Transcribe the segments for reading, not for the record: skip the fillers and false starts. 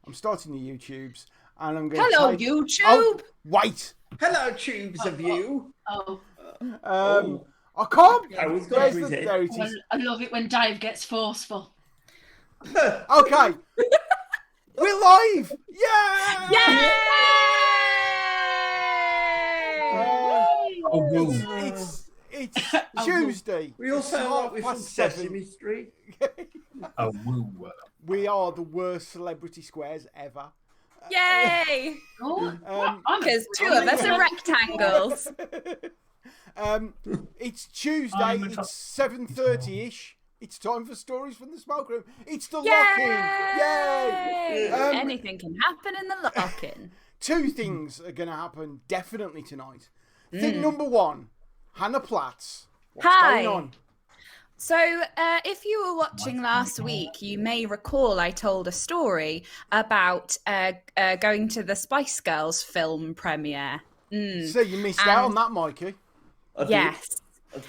I'm starting the YouTubes, and I'm going Hello, to take... YouTube. Oh, wait. Hello, tubes of you. I can't... I was Where's going the... to There it is. I love it when Dave gets forceful. Okay. We're live. Yeah. Yay! It's Tuesday. We all It's sound like we're from 7:30. Sesame Street. A woo. We are the worst celebrity squares ever. Yay! Because two of us are rectangles. It's Tuesday. It's 7:30ish. It's time for stories from the smoke room. It's the lock-in. Yay! Anything can happen in the lock-in. Two things are going to happen definitely tonight. Thing number one, Hannah Platts. What's going on? So, if you were watching last week, you may recall I told a story about going to the Spice Girls film premiere. So you missed out on that, Mikey. Yes.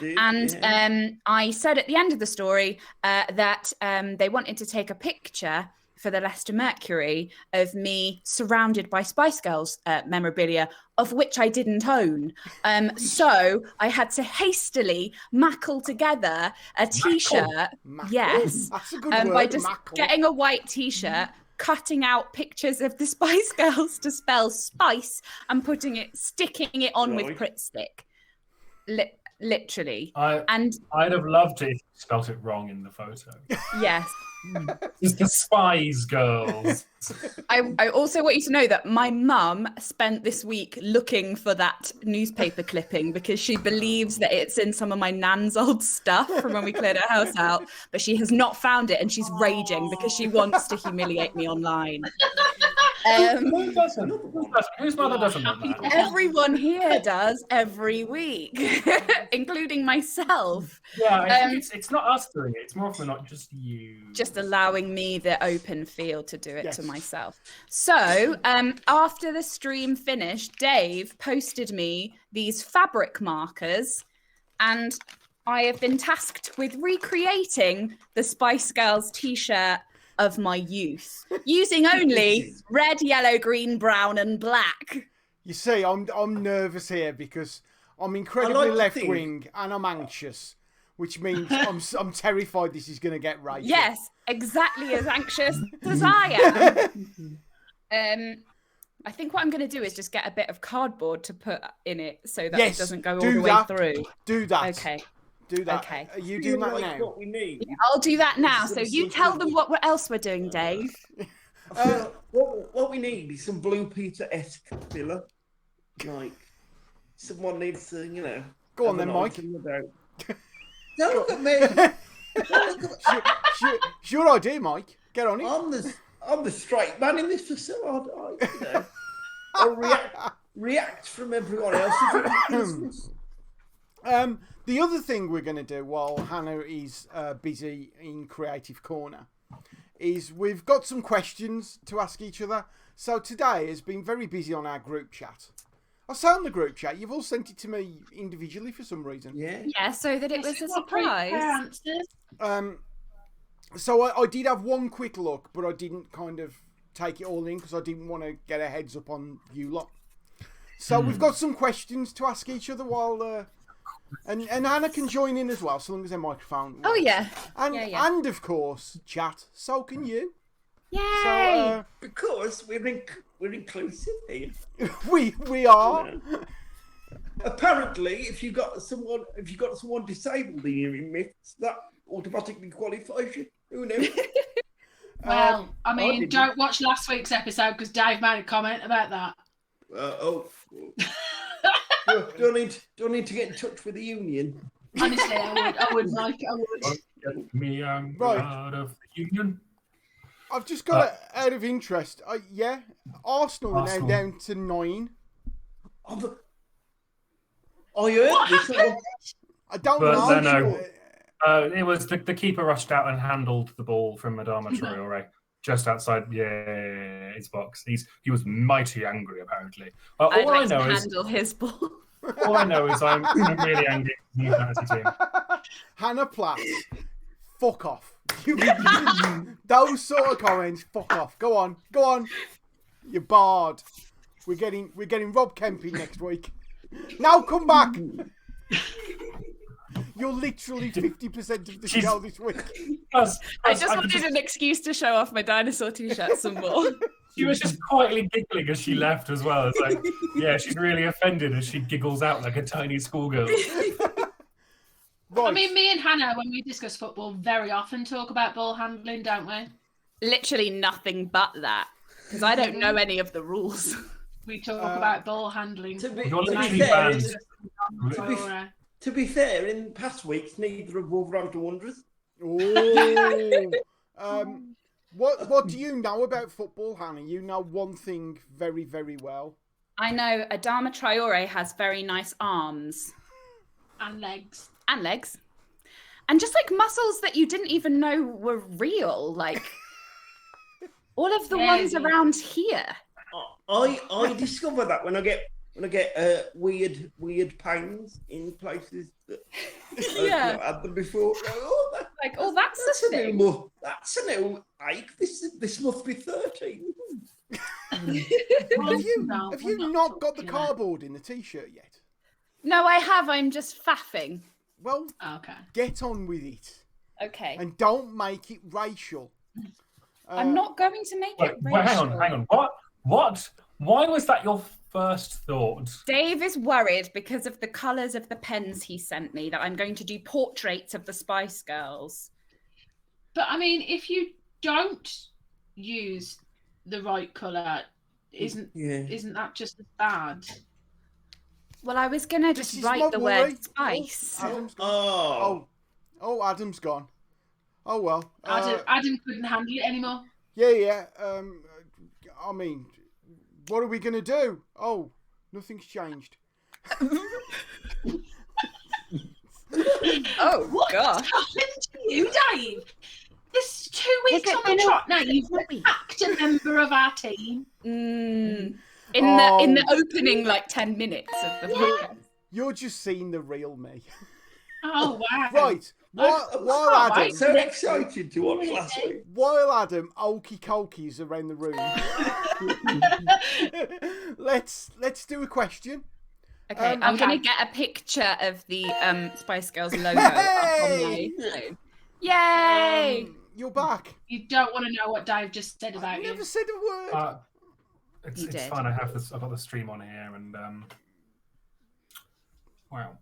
And I said at the end of the story that they wanted to take a picture for the Leicester Mercury of me surrounded by Spice Girls memorabilia, of which I didn't own. So I had to hastily mackle together a T-shirt. Yes. That's a good word, by just mackle. getting a white T-shirt, cutting out pictures of the Spice Girls to spell spice and sticking it on with Pritt Stick. Literally. I'd have loved it if you spelt it wrong in the photo. Yes. It's the Spice Girls. I also want you to know that my mum spent this week looking for that newspaper clipping because she believes that it's in some of my nan's old stuff from when we cleared her house out, but she has not found it and she's raging because she wants to humiliate me online. Who doesn't? Whose mother doesn't want that? Everyone here does every week, including myself. Yeah, it's not us doing it. It's more often not just you. Just allowing me the open field to do it to myself. So after the stream finished, Dave posted me these fabric markers, and I have been tasked with recreating the Spice Girls t-shirt of my youth, using only red, yellow, green, brown, and black. You see, I'm nervous here because I'm incredibly left-wing and I'm anxious, which means I'm terrified this is going to get right. Yes, exactly as anxious as I am. I think what I'm going to do is just get a bit of cardboard to put in it so that it doesn't go all the way through. Do that. Okay. Do that. Okay. Are you doing that now? What we need. Yeah, I'll do that now. So you tell them what else we're doing, Dave. What we need is some Blue Peter-esque filler. Like, someone needs to, Go on then, Mike. Don't look at me. It's your idea, Mike. Get on it. I'm the straight man in this facility. I react from everyone else. The other thing we're going to do while Hannah is busy in Creative Corner is we've got some questions to ask each other. So today has been very busy on our group chat. I saw in the group chat, you've all sent it to me individually for some reason. Yeah, so that it was a surprise. So I did have one quick look, but I didn't kind of take it all in because I didn't want to get a heads up on you lot. So we've got some questions to ask each other while... And Hannah can join in as well, so long as their microphone works. Oh, yeah. And of course, chat. So can you. Yay! So, because we're inclusive here. we are. Apparently, if you've got someone disabled in your mix, that automatically qualifies you. Who knew? Well, I mean, don't watch last week's episode because Dave made a comment about that. Do I need to get in touch with the union? Honestly, I would, Mike. I would. Get me out of the union. I've just got it out of interest. Arsenal are now down to 9. I heard this. I don't know. No. It was the keeper rushed out and handled the ball from Adama Traore just outside his box. He was mighty angry, apparently. I'd like to handle his ball. All I know is I'm really angry with the United team. Hannah Platt, fuck off. Those sort of comments, fuck off. Go on. You're barred. We're getting Rob Kemping next week. Now come back. You're literally 50% of the show this week. I just wanted an excuse to show off my dinosaur t-shirt some more. She was just quietly giggling as she left as well. It's like, yeah, she's really offended as she giggles out like a tiny schoolgirl. Right. I mean, me and Hannah, when we discuss football, very often talk about ball handling, don't we? Literally nothing but that, because I don't know any of the rules. We talk about ball handling. To be fair, in past weeks, neither of Wolverhampton Wanderers. Oh. What do you know about football, Hannah? You know one thing very, very well. I know Adama Traore has very nice arms. And legs. And legs. And just like muscles that you didn't even know were real. Like all of the ones around here. I discover that when I get weird pains in places that I've not had them before. That's a thing. That's a new ache. This must be 13. Have you not got the cardboard in the t-shirt yet? No, I have. I'm just faffing. Well, get on with it. Okay. And don't make it racial. I'm not going to make it racial. Wait, hang on. What? Why was that your first thought? Dave is worried because of the colours of the pens he sent me that I'm going to do portraits of the Spice Girls. But I mean, if you don't use the right colour, isn't that just as bad? Well, I was going to just write the word spice. Adam's gone. Oh, Adam's gone. Oh, well. Adam couldn't handle it anymore. Yeah. I mean, what are we going to do? Oh, nothing's changed. Oh, what gosh. happened to you, Dave? This 2 weeks on the trot now, you've hacked a member of our team. In the opening, 10 minutes of the podcast. You're just seeing the real me. Oh, wow. Right. While Adam... So excited to watch last week. While Adam okey-cokies around the room, let's do a question. Okay, I'm going to get a picture of the Spice Girls logo up on my phone. Yay! You're back. You don't want to know what Dave just said about I you. never said a word. It's fine. I've got the stream on here, and wow.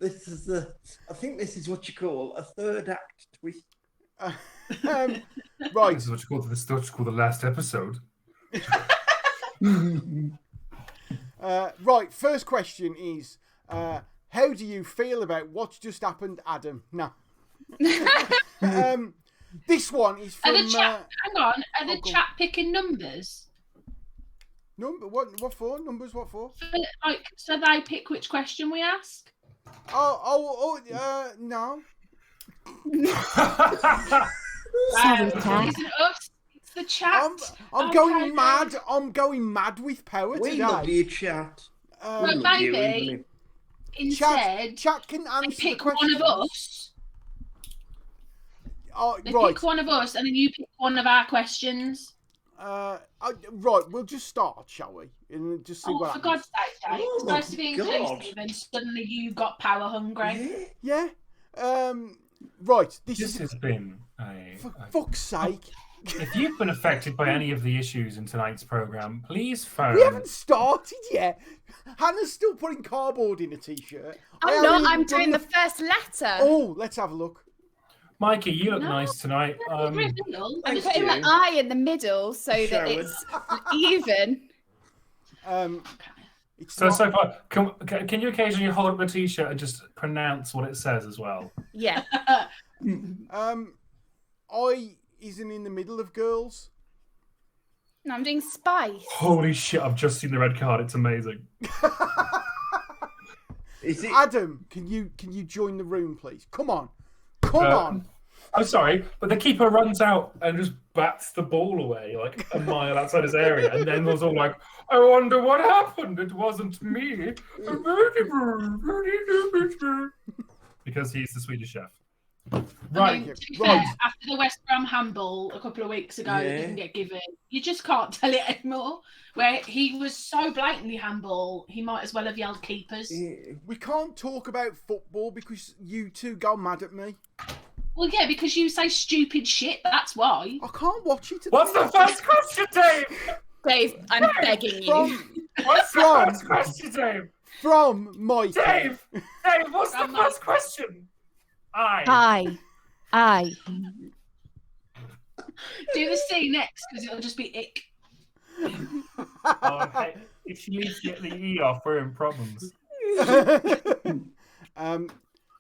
I think this is what you call a third act twist. Right. This is what you call the last episode. Right. First question is, how do you feel about what's just happened, Adam? No. This one is from. Hang on. Are the chat picking numbers? What for? Numbers? What for? So they pick which question we ask? No. Sorry, Cat. Isn't us? It's the chat. I'm going mad. I'm going mad with power today. We love you, chat. Well, maybe instead, chat can answer pick the question. one of us. They right. pick one of us, and then you pick one of our questions. Right, we'll just start, shall we? And just see what for happens. God's sake, Dave. It's supposed to be inclusive, and suddenly you got power hungry. Yeah. Right. This has been a. For fuck's sake. If you've been affected by any of the issues in tonight's programme, please phone. We haven't started yet. Hannah's still putting cardboard in a t-shirt. I'm doing the first letter. Oh, let's have a look. Mikey, you look nice tonight. I'm putting my eye in the middle so that it's even. So far, can you occasionally hold up the t-shirt and just pronounce what it says as well? Yeah. I isn't in the middle of girls. No, I'm doing spice. Holy shit! I've just seen the red card. It's amazing. Adam, can you join the room, please? Come on. I'm sorry, but the keeper runs out and just bats the ball away like a mile outside his area, and then was all like, "I wonder what happened. It wasn't me." Because he's the Swedish chef. Right. I mean, to be fair, after the West Brom handball a couple of weeks ago, it didn't get given. You just can't tell it anymore. Where he was so blatantly handball, he might as well have yelled keepers. We can't talk about football because you two go mad at me. Well, yeah, because you say stupid shit. That's why. I can't watch it. What's the first question, Dave? Dave, I'm begging you. What's the first question, Dave? From Mike. Dave, what's the first question? Aye. Do the C next because it'll just be ick. Hey, if she needs to get the E off, we're in problems.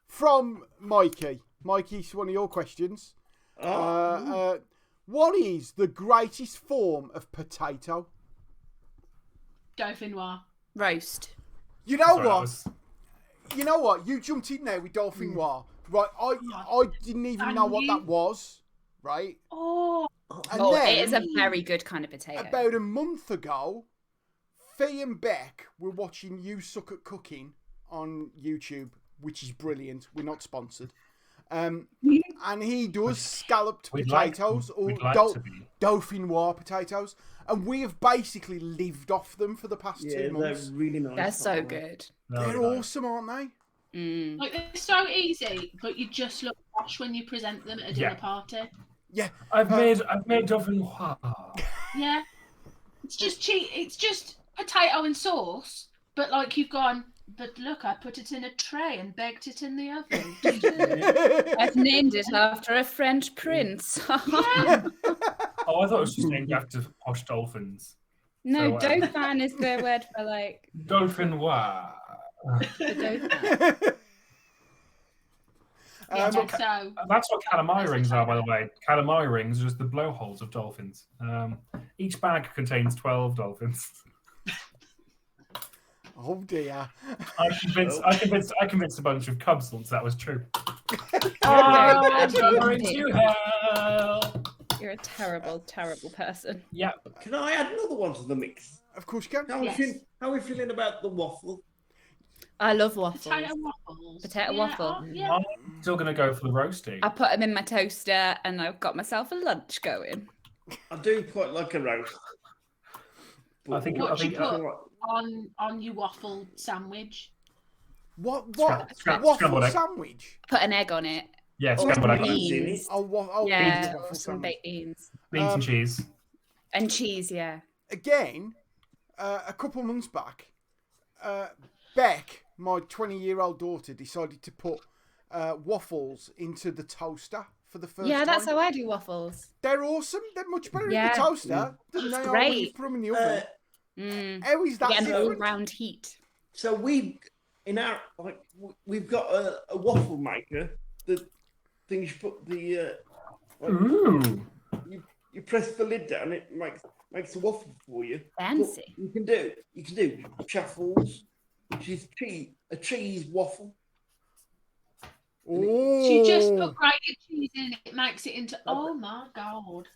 From Mikey. Mikey, it's one of your questions. What is the greatest form of potato? Dauphinoise. Roast. You know what? You know what? You jumped in there with Dauphinoise. Right, I didn't even know what that was. Right? And then, it is a very good kind of potato. About a month ago, Fee and Beck were watching You Suck at Cooking on YouTube, which is brilliant. We're not sponsored. And he does scalloped potatoes or Dauphinoise potatoes. And we have basically lived off them for the past 2 months. They're really nice. They're so good. They're awesome, aren't they? Like, they're so easy, but you just look posh when you present them at a dinner party. Yeah. I've made Dauphinoise. Yeah. It's just cheap. It's just potato and sauce, but like you've gone, but look, I put it in a tray and baked it in the oven. I've named it after a French prince. Oh, I thought it was just named after posh dolphins. No, dauphin is the word for like... Dauphinoise. The dauphin. Yeah, that's what calamari rings are, by the way. Calamari rings are just the blowholes of dolphins. Each bag contains 12 dolphins. Oh dear! I convinced a bunch of cubs once that was true. You're a terrible, terrible person. Yeah. Can I add another one to the mix? Of course you can. How are we feeling about the waffle? I love waffles. Potato waffles. Potato waffle. I'm still going to go for the roasting. I put them in my toaster and I've got myself a lunch going. I do quite like a roast. I think on your waffle sandwich. What scrambled egg sandwich? Put an egg on it. Yeah, scrambled egg. Beans. Yeah, some baked beans. Beans and cheese. And cheese, yeah. Again, a couple months back, Beck, my 20-year-old daughter, decided to put waffles into the toaster for the first time. Yeah, that's how I do waffles. They're awesome. They're much better in the toaster than they are when you put them in the oven. How is that different? all-round heat. So we've got a waffle maker. The thing you put the you press the lid down, it makes a waffle for you. Fancy. But you can do chaffles, which is a cheese waffle. She just put grated cheese in it makes it into oh my god.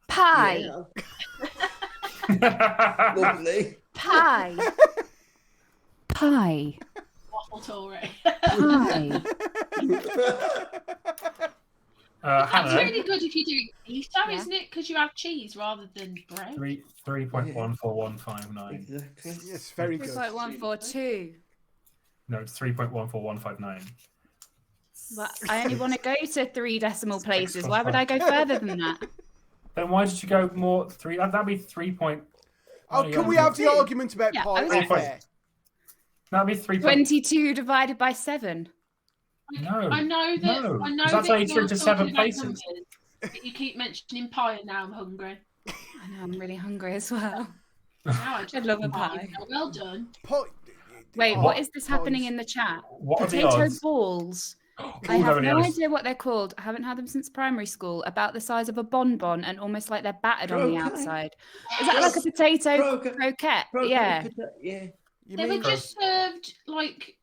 Pie. Yeah. Lovely. Pie. Pie. Waffle Tory. Pie. That's really good if you're doing pizza, isn't it? Because you have cheese rather than bread. 3.14159. Exactly. Yes, very good. 3.142. No, it's 3.14159. Well, I only want to go to 3 decimal places. Why would I go further than that? Then why did you go more? That'd be 3. Can we have the argument about pi? That'd be 3. 22 divided by 7. No. I know that. No. I know that's that only 3 to 7 places. Numbers, but you keep mentioning pie, and now I'm hungry. I know, I'm really hungry as well. I'd love a pie. Well done. Wait, what is this happening in the chat? What Potato balls. I have no idea what they're called. I haven't had them since primary school. About the size of a bonbon and almost like they're battered on the outside. Is that like a potato croquette? Yeah. Yeah. They were just served like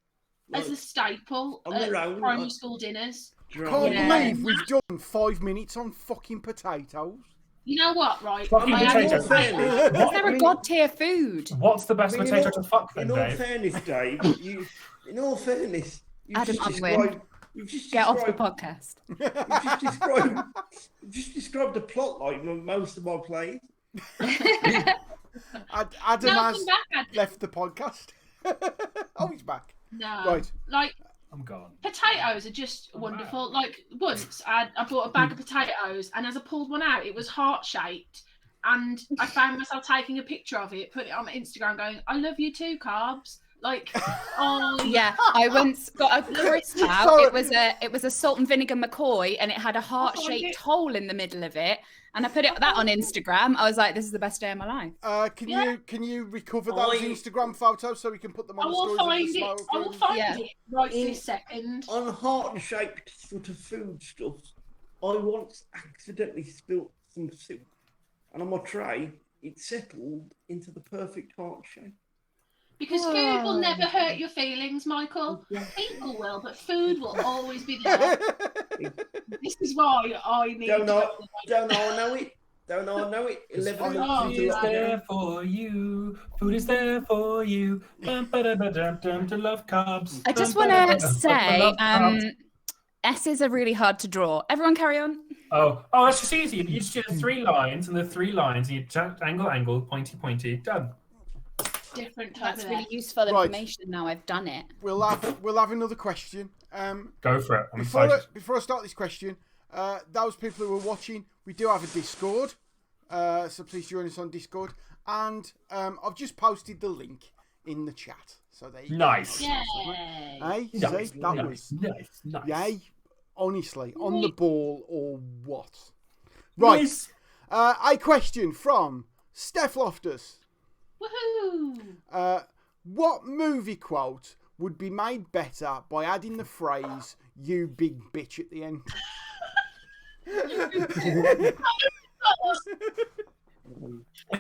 as a staple on their own, primary school dinners. Can't believe we've done 5 minutes on fucking potatoes. You know what, right? Fucking potatoes. Is there a god tier food? What's the best potato to fuck then, in all Dave? fairness, Dave, Adam Unwin, get off the podcast. You've just described the plot line of most of my plays. Adam has Adam. left the podcast. Oh, he's back. No. Right. Like, I'm gone. potatoes are just wonderful. Like, once I bought a bag of potatoes, and as I pulled one out, it was heart-shaped. And I found myself taking a picture of it, putting it on my Instagram, going, "I love you too, carbs." Like, oh Yeah, I once got a crisp out. It was a salt and vinegar McCoy, and it had a heart-shaped hole in the middle of it. And I put that on Instagram. I was like, "This is the best day of my life." Can you recover those Instagram photos so we can put them on I the will stories? find it. I will find it right this second. On heart-shaped sort of food stuff, I once accidentally spilt some soup, and on my tray, it settled into the perfect heart shape. Because food will never hurt your feelings, Michael. People will, but food will always be there. This is why I need Don't know to... I know it. 11 months Food is there for you. Food is there for you. To love carbs. I just want to say, S's are really hard to draw. Everyone carry on. Oh, that's just easy. You just do the 3 lines, and the 3 lines, and you angle, pointy, done. Different type That's of really useful information now I've done it. We'll have another question. Go for it. I'm excited. Before I start this question, those people who are watching, we do have a Discord, so please join us on Discord. And I've just posted the link in the chat, so there you Nice. go. Yay. Hey, Nice. see, that was Nice. yay. Honestly, on the ball or what? Right. Nice. A question from Steph Loftus. Woohoo! What movie quote would be made better by adding the phrase "you big bitch" at the end?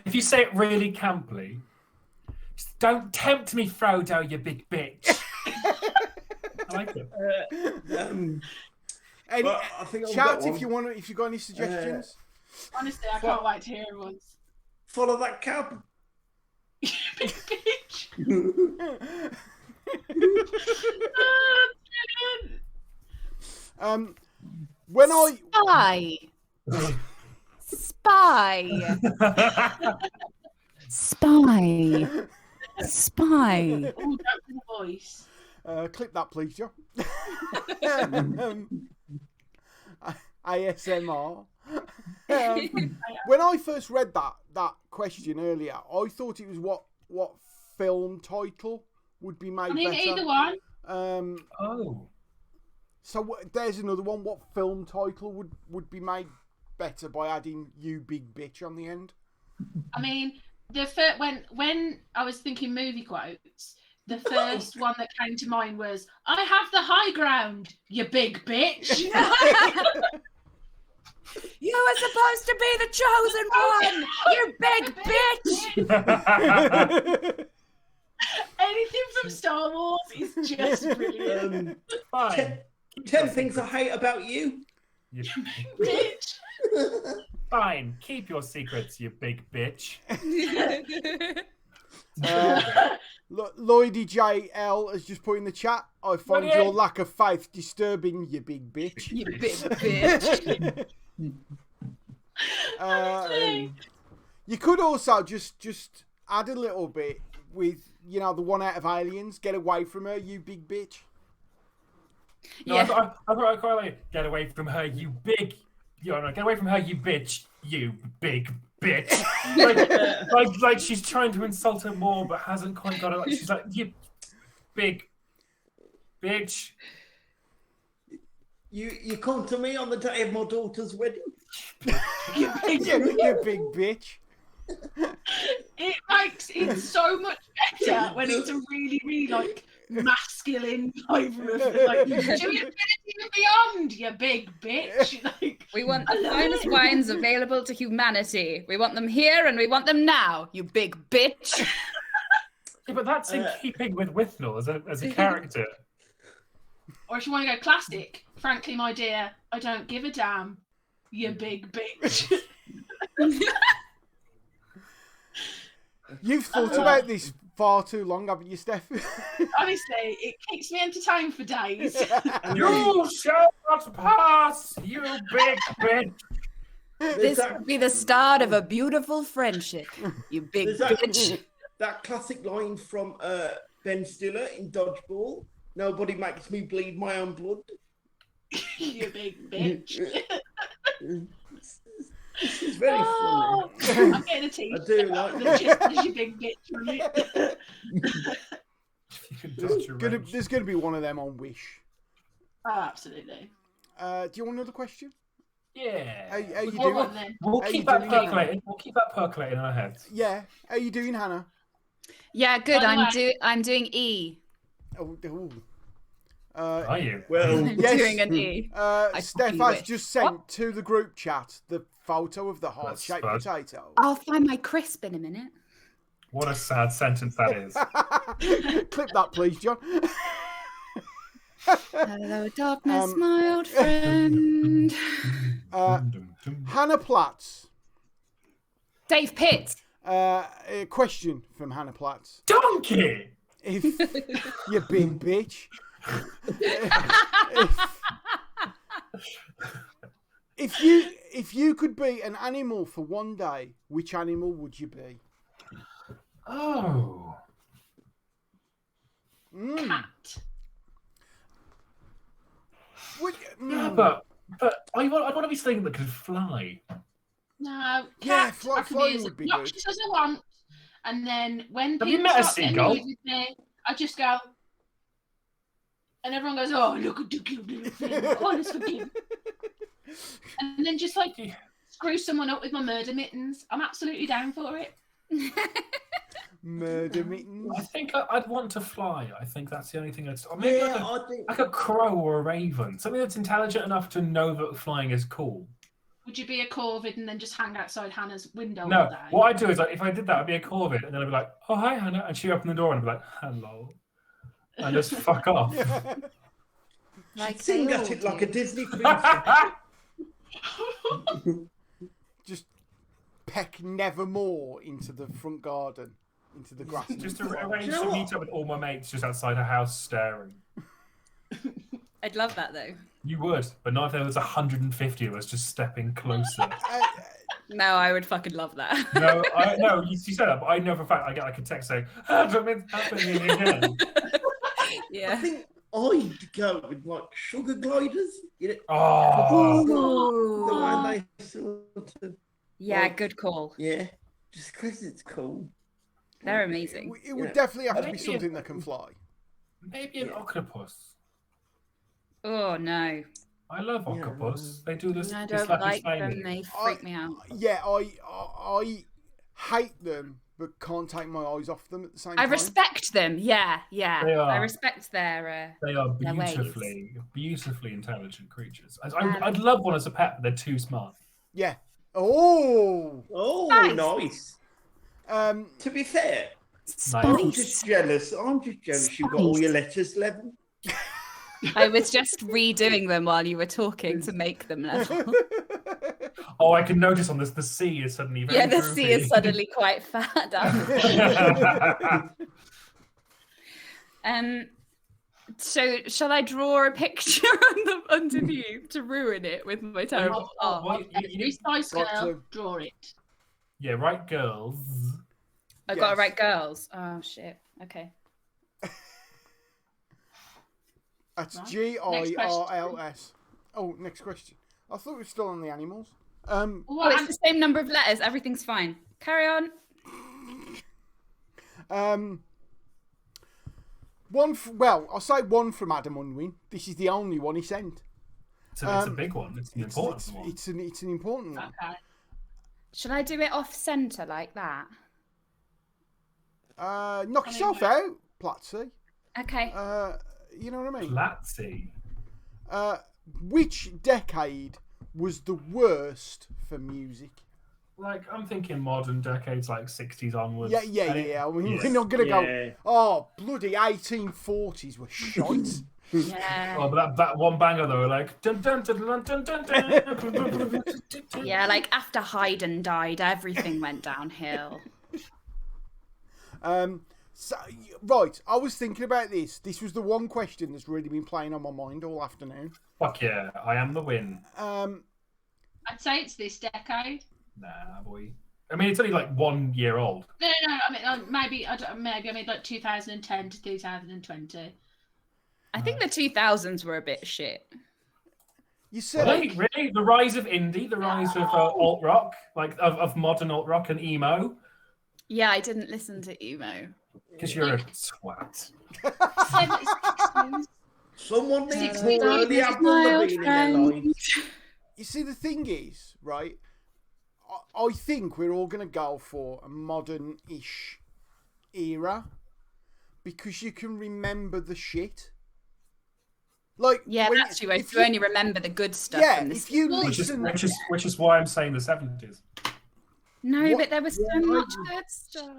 If you say it really camply, just don't tempt me, Frodo, you big bitch. I like it. I think I've Chat got if one. if you got any suggestions. Honestly, I can't wait to hear everyone's. Follow that cab. Big bitch. When I Spy. Oh, that's the voice. clip that, please, Joe. ASMR. When I first read that question earlier, I thought it was what film title would be made I mean, better. either one. So there's another one. What film title would be made better by adding "you big bitch" on the end? I mean, when I was thinking movie quotes, the first one that came to mind was, "I have the high ground, you big bitch." You were supposed to be the chosen one, you big bitch. Anything from Star Wars is just brilliant. Fine. 10 things I hate about you. You Bitch. Fine. Keep your secrets, you big bitch. Lloydie JL has just put in the chat, "I find your lack of faith disturbing, you big bitch." You big bitch. You could also just add a little bit with, the one out of Aliens. "Get away from her, you big bitch." No, I thought I quite like, "Get away from her, you big." Get away from her, you bitch. You big bitch. like she's trying to insult her more, but hasn't quite got it. Like, she's like, "You big bitch." You come to me on the day of my daughter's wedding. You big bitch. It makes it so much better when it's a really, really masculine flavour of do infinity and beyond, you big bitch. We want the finest wines available to humanity. We want them here and we want them now, you big bitch. Yeah, but that's in keeping with Withnell as a character. Or if you want to go classic, frankly, my dear, I don't give a damn, you big bitch. You've thought about this far too long, haven't you, Steph? Honestly, it keeps me entertained for days. You shall not pass, you big bitch. This would be the start of a beautiful friendship, you big There's that, bitch. that classic line from Ben Stiller in Dodgeball. Nobody makes me bleed my own blood. You big bitch. This is very funny. I'm getting a t-shirt. I do like that just says you big bitch on it. There's going to be one of them on Wish. Oh, absolutely. Do you want another question? Yeah. How you Go doing? on then. We'll How keep you that doing? percolating. We'll keep that percolating in our heads. Yeah. How you doing, Hannah? Yeah, good. By the way- I'm doing E. Oh, Are you? Well, I'm Yes. doing an E. Steph fucking has wish. just sent to the group chat the photo of the That's heart-shaped bad. potato. I'll find my crisp in a minute. What a sad sentence that is. Clip that, please, John. Hello, darkness, my old friend. Hannah Platts. Dave Pitt. A question from Hannah Platts. Donkey! If you big bitch. If you could be an animal for one day, which animal would you be? Oh. Cat. Would Yeah, but I want to be something that could fly. No, Yeah, cat. I can flying be as would be obnoxious as I want. And then when Have you people met a start getting seagull? annoyed with me, I just go, and everyone goes, "Oh, look at the cute little thing! Oh, it's so cute." And then just like screw someone up with my murder mittens. I'm absolutely down for it. Murder mittens. I think I'd want to fly. I think that's the only thing or maybe yeah, like I think. a crow or a raven. Something that's intelligent enough to know that flying is cool. Would you be a corvid and then just hang outside Hannah's window all No, day? what I'd do is, like, if I did that, I'd be a corvid, and then I'd be like, "Oh, hi, Hannah," and she'd open the door and I'd be like, "Hello," and just fuck off. Like Sing they at all it like a do. Disney princess. Just peck nevermore into the front garden, into the grass. Just to to arrange You know to what? meet up with all my mates just outside a house staring. I'd love that though. You would, but not if there was 150 of us just stepping closer. No, I would fucking love that. No, you said that, but I know for a fact I get like a text saying, "It's happening again." I Yeah. think I'd go with like sugar gliders. You know, Oh, the one they sort of, Yeah, good call. yeah, just because it's cool. They're amazing. It would Yeah. definitely have to be Maybe something that can fly. maybe an octopus. Oh no. I love Yeah. octopus. They do this. I this don't slappy like spiny. them. They freak me out. Yeah, I hate them, but can't take my eyes off them at the same I time. respect them. Yeah, yeah. They are. I respect their. They are Their ways. beautifully intelligent creatures. I'd love one as a pet, but they're too smart. Yeah. Oh. Oh, Nice. nice. To be fair, Spice. I'm just jealous. You've got all your letters level. I was just redoing them while you were talking to make them level. Oh, I can notice on this the sea is suddenly very Yeah, the droopy. sea is suddenly quite fat. So shall I draw a picture underneath to ruin it with my terrible art? Well, Every Spice Got Girl, to. draw it. yeah, right, girls. I got to Yes. write girls. Oh shit. Okay. That's Right. GIRLS. Oh, next question. I thought we were still on the animals. Well, Oh, it's the same number of letters. Everything's fine. Carry on. I'll say one from Adam Unwin. This is the only one he sent. So it's a big one. It's an important one. It's an important one. okay. Should I do it off center like that? Knock yourself out, Platsy. Okay. You know what I mean? Platsy. Which decade was the worst for music? Like, I'm thinking modern decades, like 60s onwards. Yeah. And I mean, yes. we're not going to Yeah. go, oh, bloody 1840s were shite. Yeah. Oh, but that one banger though, like dun dun dun dun dun dun dun. Yeah, like after Haydn died, everything went downhill. So, right, I was thinking about this. This was the one question that's really been playing on my mind all afternoon. Fuck yeah, I am the win. I'd say it's this decade. Nah, boy. I mean, it's only like 1 year old. No. I mean, maybe like 2010 to 2020. I think the 2000s were a bit shit. You said Really? The rise of indie, the rise of alt rock, like of modern alt rock and emo. Yeah, I didn't listen to emo. Because you're a swat. Someone needs Six more of the Avril Lavigne in their lives. You see, the thing is, right? I think we're all going to go for a modern-ish era because you can remember the shit. Like, Yeah, when- that's true. if If you only remember the good stuff. Yeah, from the if you Well, listen, Which is why I'm saying the 70s. No, What- but there was so much good stuff.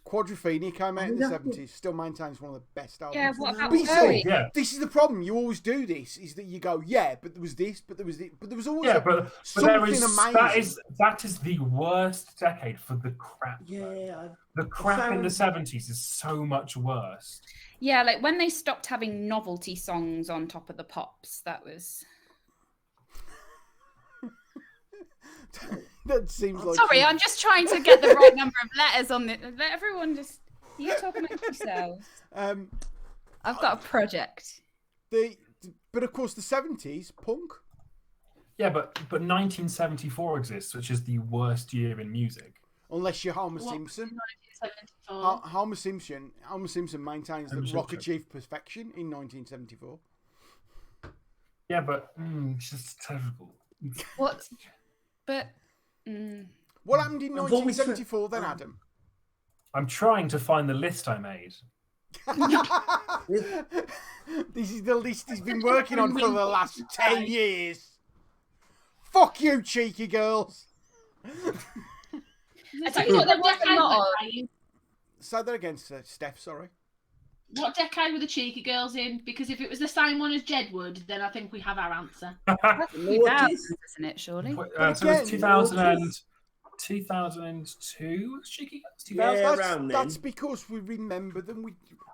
Quadrophenia came out in the 70s, still maintains one of the best albums. Yeah, what about But you see, Bowie? Yeah. this is the problem. You always do this: is that you go, yeah, but there was this, but there was this, but there was always Yeah, but something there is amazing. that is the worst decade for the crap. Yeah, The crap in the found- 70s is so much worse. Yeah, like when they stopped having novelty songs on top of the pops, that was. That seems like Sorry, I'm just trying to get the right number of letters on the. Let everyone just. You talk amongst yourselves. I've got a project. but of course the 70s punk. Yeah, but 1974 exists, which is the worst year in music. Unless you're Homer What? Simpson. 1974. Homer Simpson maintains that Homer rock Simpson. achieved perfection in 1974. Yeah, but it's just terrible. What? But. What happened in I've always 1974 then, Adam? I'm trying to find the list I made. This is the list he's been working on for the last 10 years. Fuck you, cheeky girls. I So tell you what what, there was a decade lot were of. they in? Say that again, Steph, sorry. What decade were the cheeky girls in? Because if it was the same one as Jedward, then I think we have our answer. 2000s, isn't it, surely? So again, it's 2002, Cheeky Girls? 2000? Yeah, around then. That's because we remember them.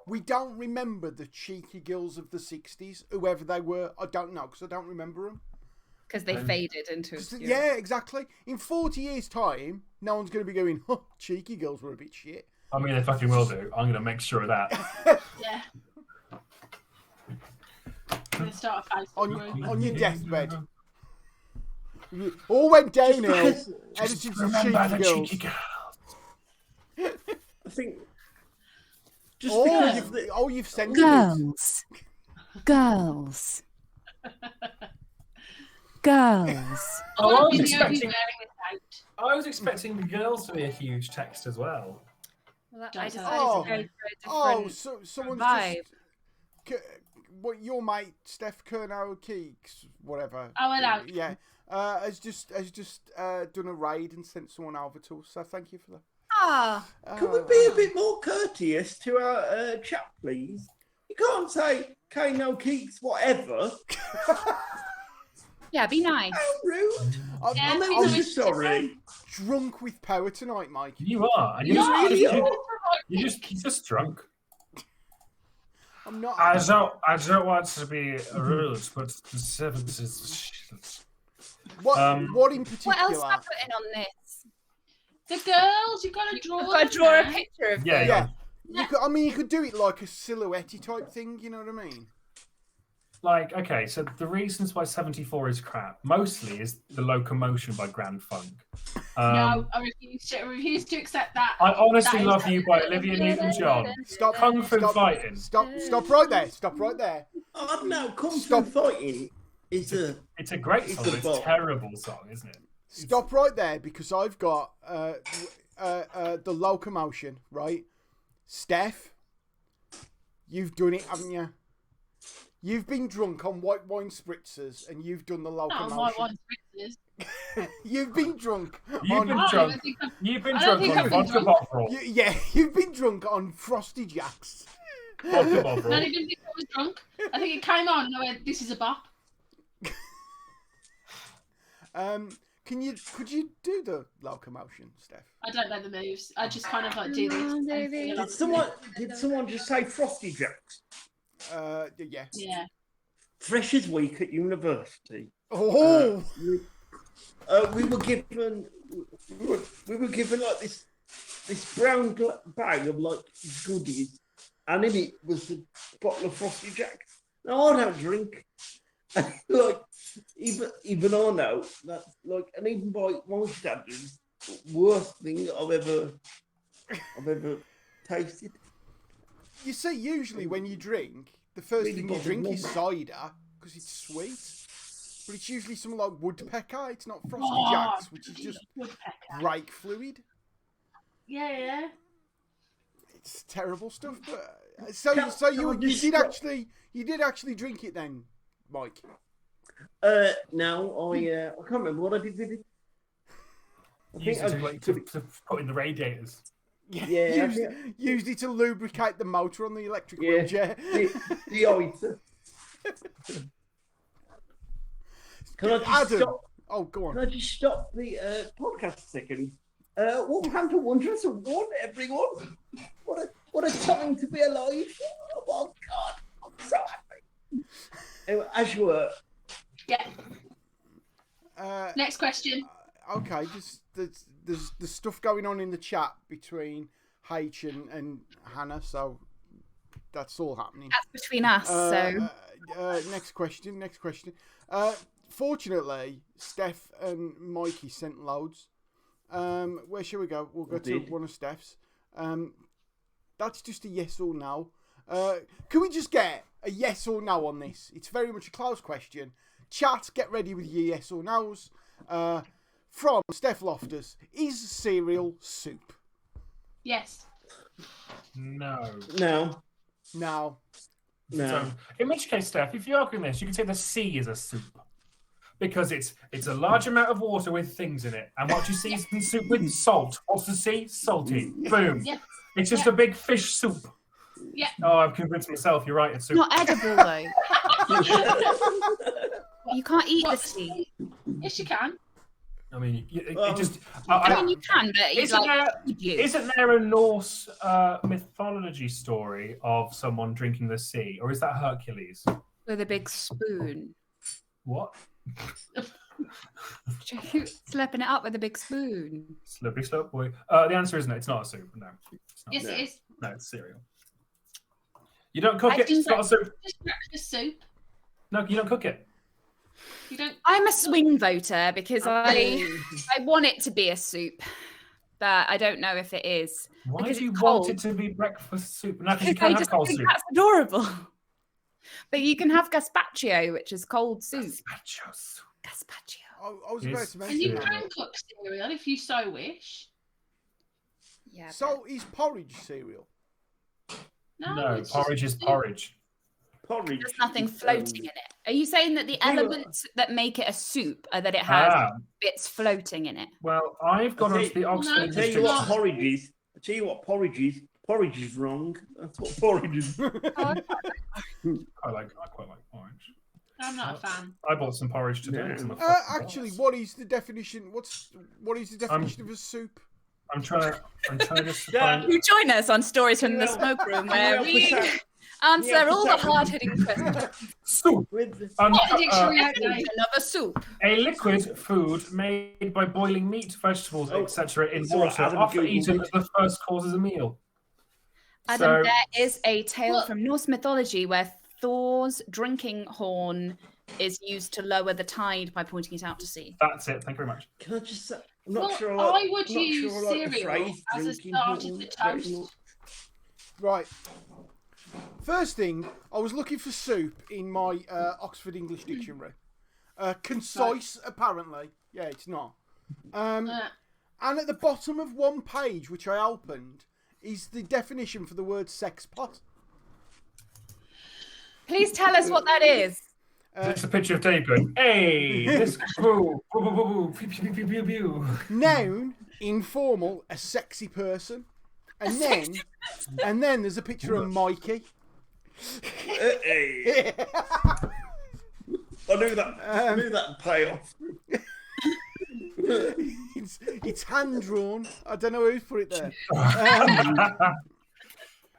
We don't remember the cheeky girls of the 60s, whoever they were. I don't know, because I don't remember them. Because they faded into obscurity. Yeah, exactly. In 40 years' time, no one's going to be going, oh, cheeky girls were a bit shit. I mean, they fucking will do. I'm going to make sure of that. Yeah. I'm going to start a Facebook group. On your deathbed. All went downhill. Ever Just since the Remember the cheeky girls. cheeky girl. I think just Oh, because you've sent me. Girls. Girls. Girls. Oh, I was Video expecting- who's wearing this out. I was expecting the girls to be a huge text as well. Well, Don't I say decided that. to go Oh, for a different so someone's vibe. just. What your mate Steph Kernow Keeks, whatever. Oh, hello. Yeah, has just done a raid and sent someone over to us. So thank you for that. Ah, can we be a bit more courteous to our chat, please? You can't say, "Okay, no keeks, whatever." yeah, be nice. How rude! I'm, Yeah, I'm be ever nice. so sorry. drunk with power tonight, Mike. You are. And You really are. you're just drunk. I'm not. I don't want to be rude, but the 70s is shit. What in What particular? else am I putting on this? The girls, you've got to draw I've got them to draw a now. picture of Yeah, them. Yeah. You could, I mean, you could do it like a silhouette type thing. You know what I mean? Like, okay, so the reasons why 74 is crap mostly is the Locomotion by Grand Funk. No, I refuse to accept that. I honestly That is- love you by Olivia Newton-John. Stop. Kung Fu Stop. Fighting. Stop right there. Stop right there. Oh no, Kung Fu Stop. Fighting is a It's a great It's song, a but it's bop. a terrible song, isn't it? Stop right there because I've got the Locomotion, right? Steph, you've done it, haven't you? You've been drunk on white wine spritzers and you've done the No, Locomotion. my one spritzers. You've been drunk. You've on, been I drunk. don't think I've- You've been I don't drunk think on I've been vodka drunk. bottle. Yeah, you've been drunk on Frosty Jacks. Vodka Bovril. I didn't think I was drunk. I think it came on and I went, "This is a bop." Could you do the locomotion, Steph? I don't know the moves. I just kind of like do this. Did someone just say Frosty Jacks? Yes. Yeah. Freshers' Week at university. Oh. We were given like this brown bag of like goodies, and in it was a bottle of Frosty Jacks. Now I don't drink, like even I know that, like, and even by my standards, worst thing I've ever tasted. You see, usually when you drink, the first Really thing you bothered drink me. is cider because it's sweet. But it's usually something like woodpecker. It's not Frosty Oh, Jacks, which is just woodpecker. brake fluid. Yeah. It's terrible stuff. But so Can I you just did stop? actually drink it then, Mike. No, I can't remember what I did with it. I Used think it to, like, to put in the radiators. Yeah, used it to lubricate the motor on the electric Yeah. wheelchair. the item. Can I just Adam. stop? Oh, go Can on. I just stop the podcast a second? Wolverhampton Wanderers have won, everyone. What a time to be alive! Oh my god, I'm so happy. Anyway, as you were, Yeah. Uh, Next question. okay, there's stuff going on in the chat between H and Hannah, so that's all happening. That's between us. So Next question. Fortunately, Steph and Mikey sent loads. Where shall we go? We'll go to one of Steph's. That's just a yes or no. Can we just get a yes or no on this? It's very much a close question. Chat, get ready with your yes or no's. From Steph Loftus, is cereal soup? Yes. No. no. No. So, in which case, Steph, if you're arguing this, you can say the sea is a soup. Because it's a large amount of water with things in it. And what you see is in soup with salt. What's the sea? Salty. Boom. Yeah. It's just a big fish soup. Yeah. Oh, I've convinced myself. You're right. It's soup. not edible though. You can't eat the sea. Yes, you can. I mean, it just. I mean, you can, but it's Isn't there a Norse mythology story of someone drinking the sea, or is that Hercules? with a big spoon. What? Slapping it up with a big spoon. Slippery slope boy. The answer is no. It's not a soup. No. It's not. Yes, it is. No, it's cereal. You don't cook I it. think It's not a soup. Just breakfast soup. No, you don't cook it. You don't. I'm a swing voter because I want it to be a soup, but I don't know if it is. Why Because do you it's want cold. it to be breakfast soup? No, because you Because I can't have just cold think soup. that's adorable. But you can have gazpacho, which is cold soup. Gazpacho soup. Gazpacho. I was about Yes. to And mention you Yeah. can cook cereal if you so wish. Yeah. So is porridge cereal? No, No, porridge is porridge. Porridge. there's nothing floating in it. Are you saying that the Tell you what. elements that make it a soup are that it has Ah, bits floating in it? well, I've got I onto see- the No, Oxford I tell you District. what porridge is. I tell you what porridge is. Porridge is wrong. That's what porridge is. I quite like porridge. I'm not a fan. I bought some porridge today. No. It's in the Actually, box. what is the definition? What is the definition of a soup? I'm trying to just Yeah. find. You join us on Stories from the Well, Smoke Room, well, where we yeah, answer yeah, all the exactly. hard-hitting questions. Soup. With the, What a dictionary outline. Another soup. A liquid food made by boiling meat, vegetables, Oh, etc. in it's all right, water, Adam often Googled eaten it. as the first course of a meal. Adam, So- there is a tale Well- from Norse mythology where Thor's drinking horn is used to lower the tide by pointing it out to sea. That's it. Thank you very much. can I just say? I'm not Well, sure. I would I'm not use sure I like the cereal phrase as a drinking start of horn the very toast. much. Right. First thing, I was looking for soup in my Oxford English Dictionary. Concise, apparently. Yeah, it's not. And at the bottom of one page, which I opened, is the definition for the word sex pot. Please tell us what that is. It's a picture of Dave going, hey, this boo, boo, boo, boo, boo, pew, pew, pew, pew, pew. Noun, informal, a sexy person. And then there's a picture of Mikey. Hey. I knew that would pay off. It's hand drawn. I don't know who's put it there.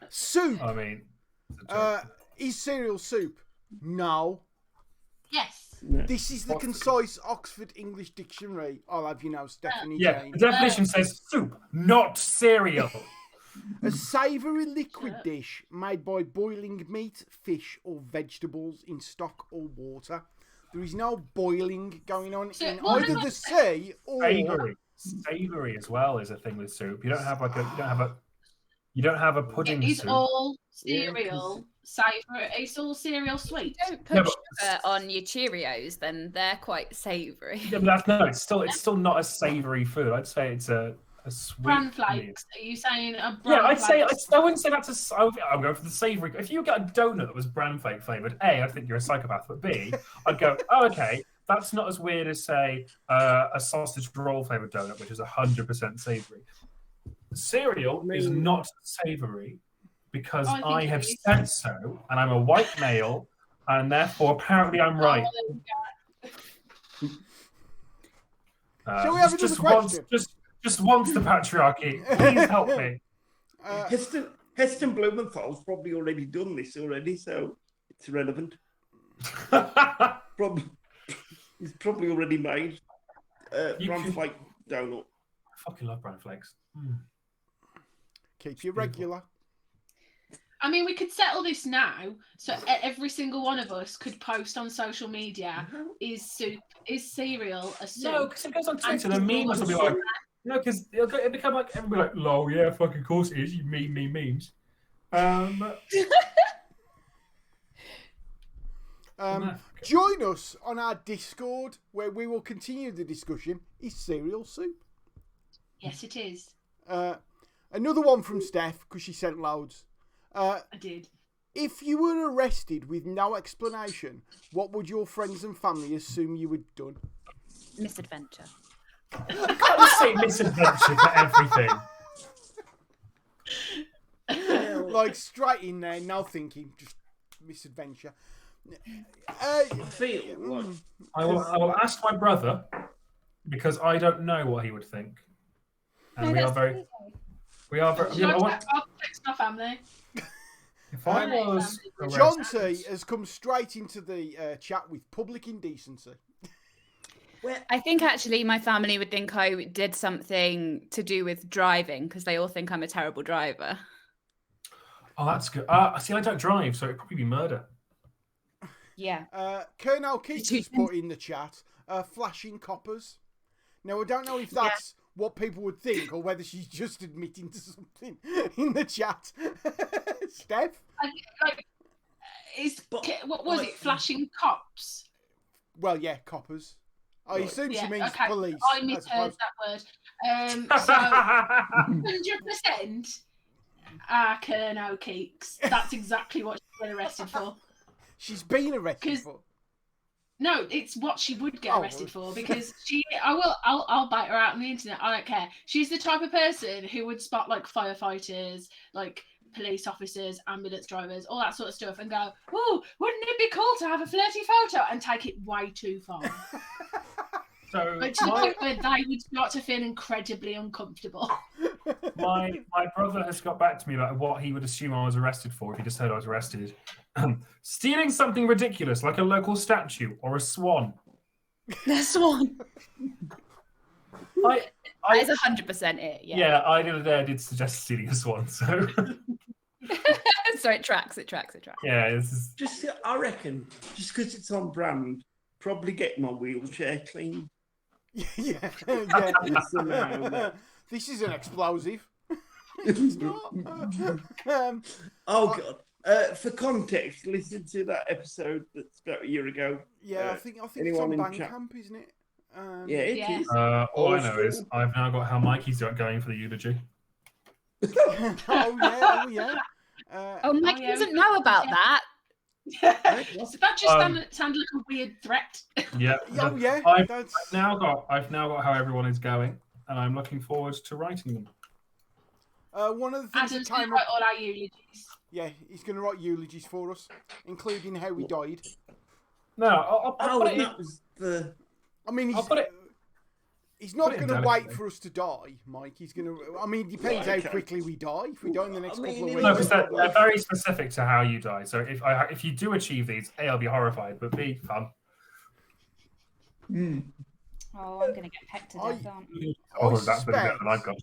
Soup. I mean, Is cereal soup? No. Yes. This is the concise Oxford English Dictionary. I'll have you know, Stephanie yeah, Jane. the definition says soup, not cereal. A savoury liquid dish made by boiling meat, fish, or vegetables in stock or water. There is no boiling going on in either the sea or Savoury as well is a thing with soup. You don't have a pudding It is soup. all cereal savoury. It's all cereal sweet. If you don't put sugar on your Cheerios, then they're quite savoury. Yeah, but it's still not a savoury food. I'd say it's a sweet. Bran flakes. Are you saying a bran Yeah, flakes? I wouldn't say that's a. I'll go for the savoury. If you get a donut that was bran flake flavoured, A, I think you're a psychopath. But B, I'd go, oh, okay, that's not as weird as say a sausage roll flavoured donut, which is 100% savoury. Cereal is not savoury because I have said so, and I'm a white male, and therefore apparently I'm right. Shall we have another question? Just once the patriarchy. Please help me. Heston Blumenthal's probably already done this already, so it's irrelevant. He's probably already made bran flake donut. I fucking love bran flakes. Keep you regular. I mean, we could settle this now, so every single one of us could post on social media: is cereal a soup? No, because it goes on Twitter, the memes will be like, no, because it'll become like everybody like, lol, yeah, fucking course it is. You memes. Join us on our Discord where we will continue the discussion. Is cereal soup? Yes, it is. Another one from Steph because she sent loads. I did. If you were arrested with no explanation, what would your friends and family assume you had done? Misadventure. I can't say misadventure for everything. Like straight in there, no thinking, just misadventure. I will ask my brother because I don't know what he would think, and we are very. I'll text my family. If I was John T has come straight into the chat with public indecency. I think actually my family would think I did something to do with driving because they all think I'm a terrible driver. Oh, that's good. See, I don't drive, so it'd probably be murder. Yeah. Colonel Keats has put in the chat, flashing coppers. Now, I don't know if that's what people would think or whether she's just admitting to something in the chat. Steph? What was it? Flashing cops? Well, yeah, coppers. I assume she means okay. police. I misheard that word. So, 100% Colonel Keeks. That's exactly what she's been arrested for. She's been arrested for? No, it's what she would get arrested for because I'll bite her out on the internet. I don't care. She's the type of person who would spot like firefighters, like police officers, ambulance drivers, all that sort of stuff and go, oh, wouldn't it be cool to have a flirty photo and take it way too far. So but to the point where they would start to feel incredibly uncomfortable. My brother has got back to me about what he would assume I was arrested for if he just heard I was arrested. Stealing something ridiculous like a local statue or a swan. The swan. That is 100% it. Yeah, I did suggest stealing a swan. So so it tracks. Yeah, it's just I reckon just because it's on brand, probably get my wheelchair cleaned. Yeah. This is an explosive. It's not. Oh God. For context, listen to that episode that's about a year ago. Yeah, I think it's on Bandcamp, isn't it? Yeah, it is. All I know is I've now got how Mikey's going for the eulogy. Oh yeah. Mikey doesn't know about that. So that just sounded like a weird threat. Yeah. Oh yeah. I've now got how everyone is going, and I'm looking forward to writing them. One of the things Adam's that came write up. all our eulogies. Yeah, he's going to write eulogies for us, including how he died. No, I'll put it in. that was the. I mean, I'll put it. he's not put it going to wait delicately. for us to die, Mike. He's going to. I mean, it depends how quickly we die. If we die in the next I mean, couple of it weeks. No, because they're very specific to how you die. So if you do achieve these, A, I'll be horrified, but B, fun. Oh, I'm going to get pecked to death, aren't I? Oh, that's been better than I've got.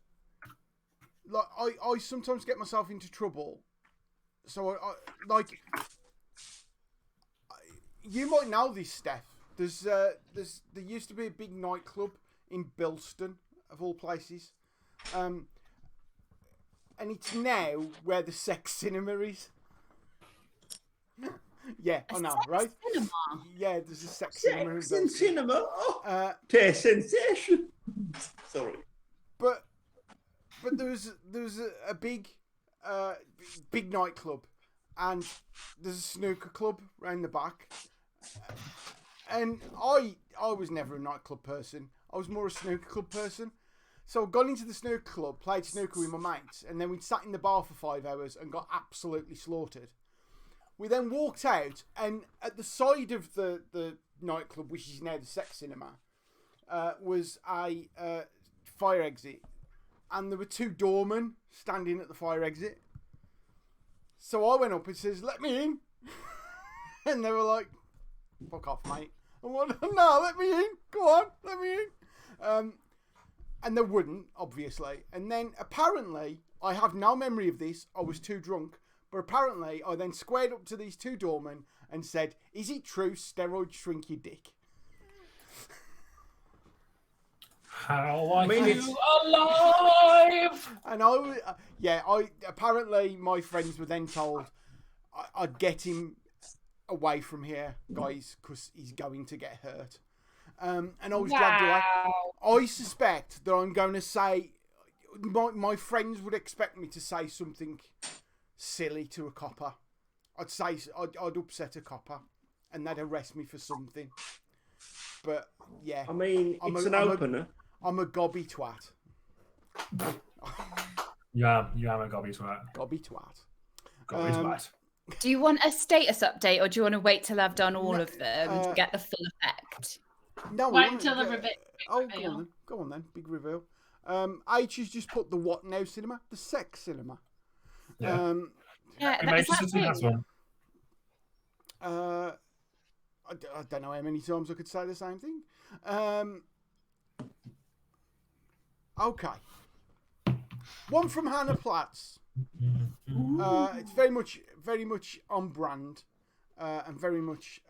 Like I sometimes get myself into trouble. So you might know this, Steph. There used to be a big nightclub in Bilston, of all places, and it's now where the sex cinema is. Yeah, I know, right? Cinema. Yeah, there's a sex cinema in Sex in Bilston. cinema. Oh, taste sensation. Sorry. But there was a big nightclub, and there's a snooker club round the back. And I was never a nightclub person. I was more a snooker club person. So I got into the snooker club, played snooker with my mates, and then we sat in the bar for 5 hours and got absolutely slaughtered. We then walked out, and at the side of the nightclub, which is now the sex cinema, was a fire exit. And there were 2 doormen standing at the fire exit. So I went up and says, "Let me in." And they were like, "Fuck off, mate." I'm like, "No, let me in. Go on, let me in." And they wouldn't, obviously. And then apparently, I have no memory of this. I was too drunk. But apparently, I then squared up to these 2 doormen and said, "Is it true steroids shrink your dick?" How are you alive? And apparently my friends were then told I'd get him away from here, guys, because he's going to get hurt. And I was dragged away. I suspect that I'm going to say, my friends would expect me to say something silly to a copper. I'd upset a copper, and they'd arrest me for something. But yeah, I mean, it's an opener. I'm a gobby twat. Yeah, I'm a gobby twat. Gobby twat. Gobby twat. Do you want a status update, or do you want to wait till I've done all of them to get the full effect? No, Wait until the reveal. Oh, go on then. Big reveal. H has just put the what now cinema? The sex cinema. Yeah. Yeah, We made is that just a last true? one. I don't know how many times I could say the same thing. Okay. One from Hannah Platts. It's very much on brand and very much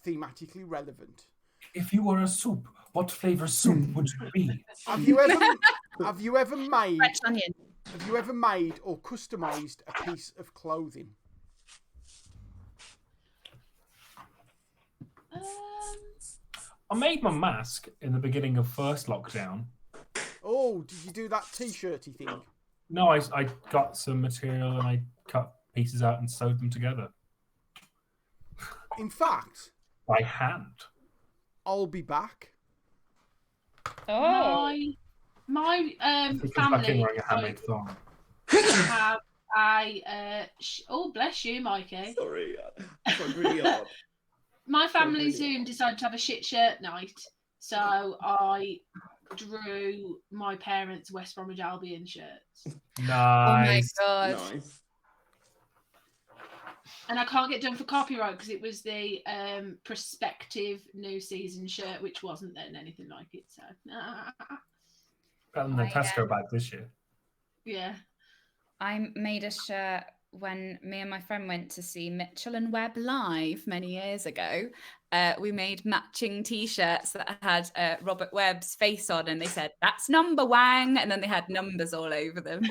thematically relevant. If you were a soup, what flavour soup would you be? Have you ever made French onion. Have you ever made or customized a piece of clothing? I made my mask in the beginning of first lockdown. Oh, did you do that t-shirty thing? No, I got some material and I cut pieces out and sewed them together In fact, by hand. I'll be back. Oh, My Because back in family wearing a handmade thong. have oh, bless you, Mikey. Sorry, I'm really hard. My family Zoom decided to have a shit shirt night, so I drew my parents' West Bromwich Albion shirts. Nice. oh my god. Nice. And I can't get done for copyright because it was the prospective new season shirt, which wasn't then anything like it. So, Better than the Tesco bag this year. yeah. I made a shirt when me and my friend went to see Mitchell and Webb live many years ago. We made matching T-shirts that had Robert Webb's face on, and they said, "That's number Wang," and then they had numbers all over them.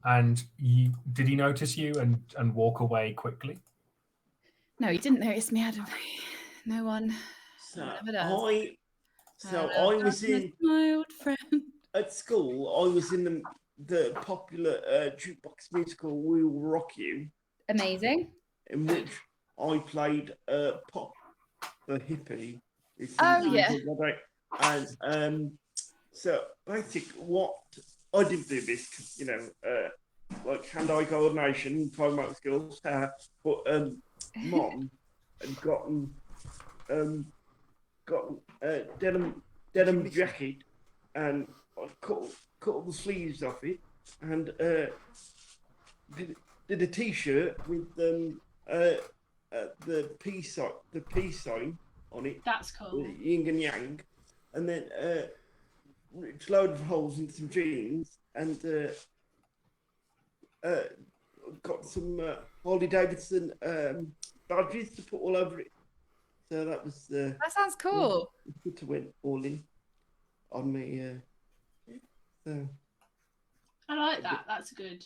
And did he notice you and walk away quickly? No, he didn't notice me, Adam. No one. So Never does. I was in my old friend. at school. I was in the popular jukebox musical "We Will Rock You," Amazing. in which I played Pop the hippie. Oh, yeah. And so basically, what I didn't do this because like hand-eye coordination, time skills. But Mom had gotten denim jacket, and I cut all the sleeves off it, and did a T-shirt with the peace sign on it. That's cool. Yin and yang, and then ripped load of holes into some jeans, and got some Harley Davidson badges to put all over it. So that was That sounds cool. good to went all in on me. So I like that. That's good.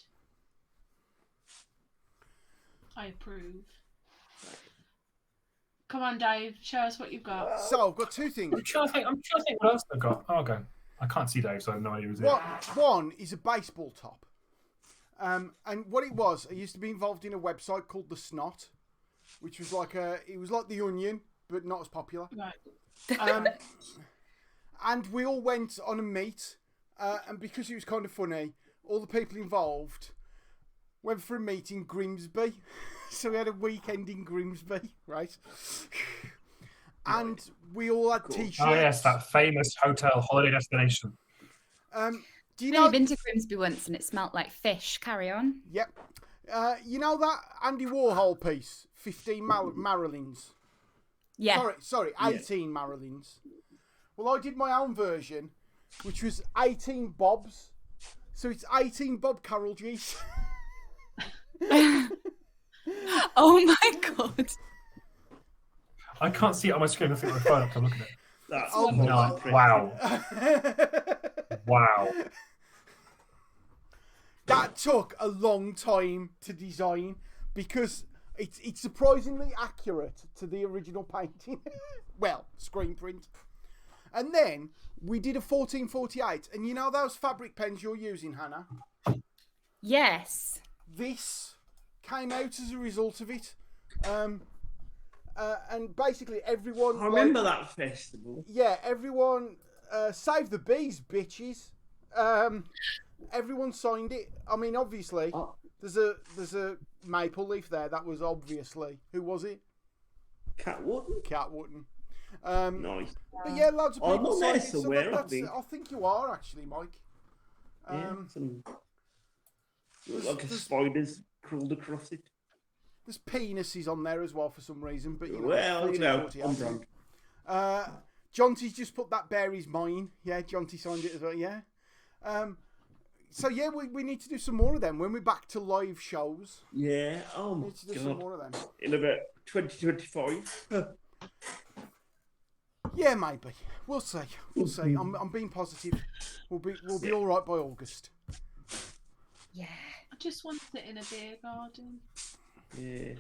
I approve. Come on, Dave. Show us what you've got. So I've got two things. I'm trying to think what else I've got. Oh, okay. I can't see Dave, so I have no idea who's it. One is a baseball top. And what it was, I used to be involved in a website called The Snot, which was it was like The Onion, but not as popular. Right. And we all went on a meet, and because it was kind of funny, all the people involved went for a meet in Grimsby. So we had a weekend in Grimsby, right? And we all had T-shirts. Oh yes, that famous hotel holiday destination. Do you I've know? only been to Grimsby once and it smelt like fish. Carry on. Yep. You know that Andy Warhol piece, 15 Marilyns? Yeah. Sorry, 18 Marilyns. Well, I did my own version, which was 18 Bobs. So it's 18 Bob Carroll G's. Oh my god. I can't see it on my screen. I think my phone up to look at it. that's No, wow. Wow. That took a long time to design because it's surprisingly accurate to the original painting. Well, screen print. And then we did a 1448. And you know those fabric pens you're using, Hannah? Yes. This came out as a result of it. And basically everyone... I remember that festival. Yeah, everyone... save the bees, bitches. Everyone signed it. I mean, obviously, there's a maple leaf there. That was obviously... Who was it? Cat Wharton? Cat Wharton. Nice. But yeah, loads of people I'm not signed there it. So somewhere, I that's, think. I think you are, actually, Mike. Yeah, like a spider's crawled across it. There's penises on there as well for some reason, but you know, Well, you know, 1440, I'm drunk. Jonty's just put that Barry's mine. Yeah, Jonty signed it as well. Yeah. So yeah, we need to do some more of them when we're back to live shows. Yeah. Oh We my need to do some god. more of them. In about 2025. Yeah, maybe. We'll see. We'll see. I'm being positive. We'll be all right by August. Yeah. I just want to sit in a beer garden. Yeah.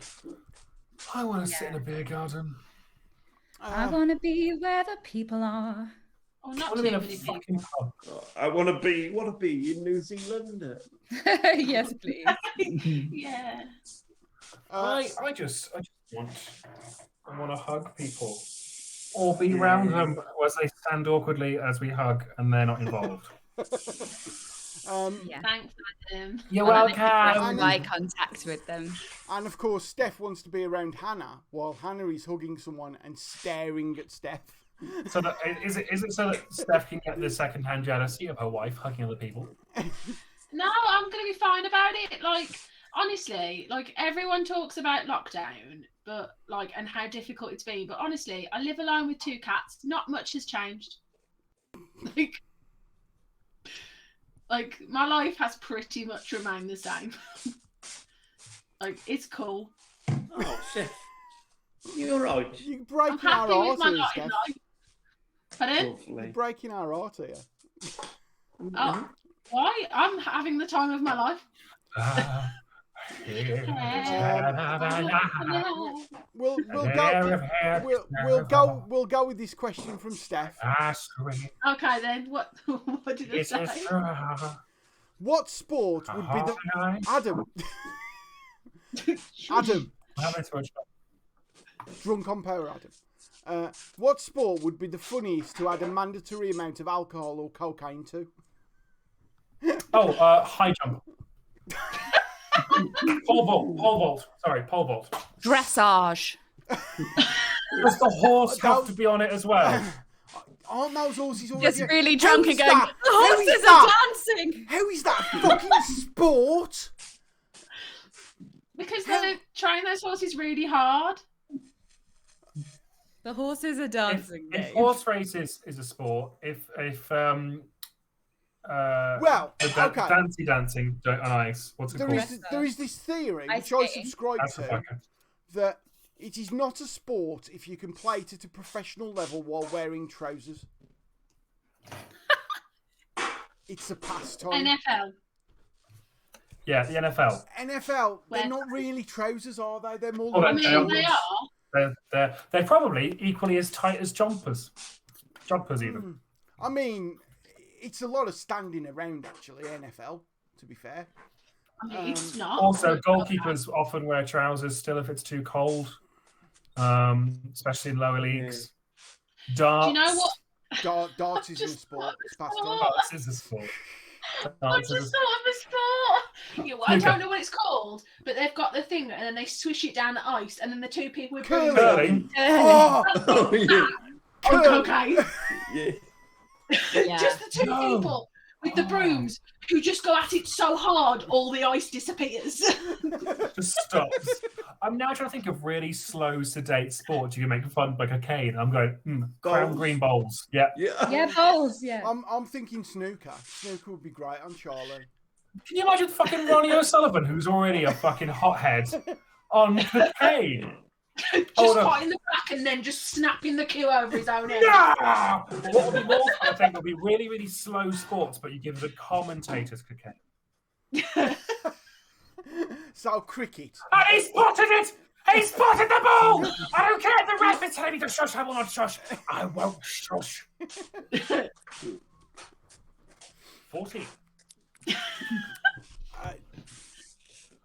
I want to sit in a beer garden. I want to be where the people are. Oh, I not want to too be in a many fucking pub. I want to be in New Zealand. Yes, please. Yeah. I just want to hug people. Or be around them as they stand awkwardly as we hug and they're not involved. Yeah. Thanks, Adam. You're Make welcome. eye contact with them. And of course, Steph wants to be around Hannah while Hannah is hugging someone and staring at Steph. So that, is it so that Steph can get the second-hand jealousy of her wife hugging other people? No, I'm gonna be fine about it. Like, honestly, like everyone talks about lockdown, but like and how difficult it's been. But honestly, I live alone with 2 cats. Not much has changed. Like my life has pretty much remained the same. Like it's cool. Oh, Steph. You're right. You're I'm breaking our happy with heart my here, life. Steph. Pardon? You're Lovely. breaking our heart here. Oh, why? I'm having the time of my life. We'll go with this question from Steph. Okay then. What did it say? What sport would be the Adam? Adam, drunk on power, Adam. What sport would be the funniest to add a mandatory amount of alcohol or cocaine to? Oh, high jump. Pole vault. Sorry, pole vault. Dressage. Does the horse have to be on it as well? Aren't those horses already? Just really drunk How is again. that? The How horses is are that? dancing. How is that a fucking sport? Because they're trying those horses really hard. The horses are dancing. If horse races is a sport, if Well, okay. dancing on ice, what's it called? There is this theory, I which I see. subscribe That's to, okay. that it is not a sport if you can play it at a professional level while wearing trousers. It's a pastime. NFL. Yeah, the NFL. NFL, they're Where- not really trousers, are they? They're more Oh, I like mean, they are. They're probably equally as tight as jumpers. Jumpers even. I mean, it's a lot of standing around, actually, NFL, to be fair. I mean, it's not. Also, goalkeepers often wear trousers still if it's too cold, especially in lower leagues. Darts. Do you know what? Darts isn't a Just sport. It's thought- pastime. Darts is a sport. I Darts just is thought of a sport. Yeah, well, I don't know what it's called, but they've got the thing and then they swish it down the ice, and then the two people with Curling. curling. Oh, Oh, yeah. on curl. cocaine. Yeah. Yeah. Just the two No. people with the brooms who just go at it so hard, all the ice disappears. Just stops. I'm now trying to think of really slow, sedate sports you can make fun by cocaine. I'm going, crown Bowls. green bowls. Yeah. Yeah. Yeah, bowls. Yeah. I'm thinking snooker. Snooker would be great on Charlie. Can you imagine fucking Ronnie O'Sullivan, who's already a fucking hothead, on cocaine? Just Oh, no. fighting the back and then just snapping the cue over his own head. Yeah! What would be more fun, I think, would be really, really slow sports, but you give the commentators cocaine. So cricket. And he spotted it! He spotted the ball! I don't care! The ref is telling me to shush. I will not shush. I won't shush. 14.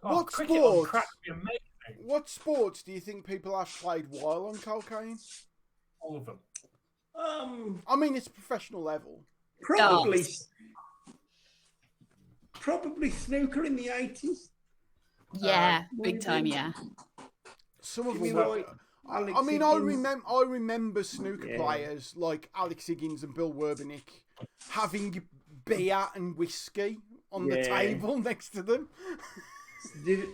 What cricket sport? on crack would be amazing. What sports do you think people have played while on cocaine? All of them. I mean, it's professional level. Probably. Probably snooker in the 80s. Yeah, big time. Yeah. Some of Give me them. like Alex I mean, I Higgins. remember snooker Yeah. players like Alex Higgins and Bill Werbenik having beer and whiskey on the Yeah. table next to them.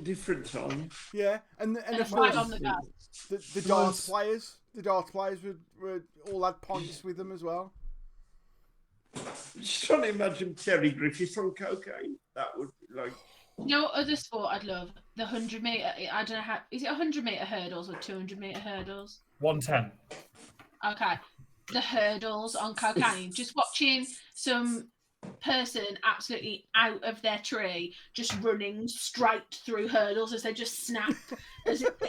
Different time. Yeah, and And of right course on the go. the darts players. The darts players were all had pints with them as well. Just trying to imagine Terry Griffiths on cocaine. That would like. You know what other sport I'd love? The 100 metre. I don't know how. Is it 100 metre hurdles or 200 metre hurdles? 110. Okay. The hurdles on cocaine. Just watching some person absolutely out of their tree just running straight through hurdles as they just snap. As it,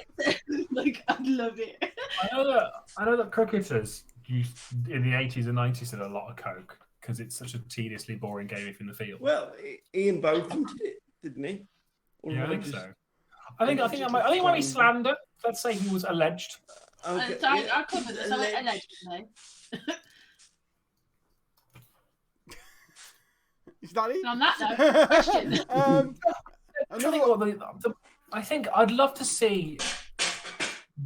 like, I'd love it. I know that cricketers used in the 80s and 90s did a lot of coke because it's such a tediously boring game if in the field. Well, Ian Botham did it, didn't he? Or Yeah, I am think just- so. I think it might be slander. Let's say he was alleged. Okay, So yeah. I covered this. Allegedly. Is that it? And on that note, question. I think I'd love to see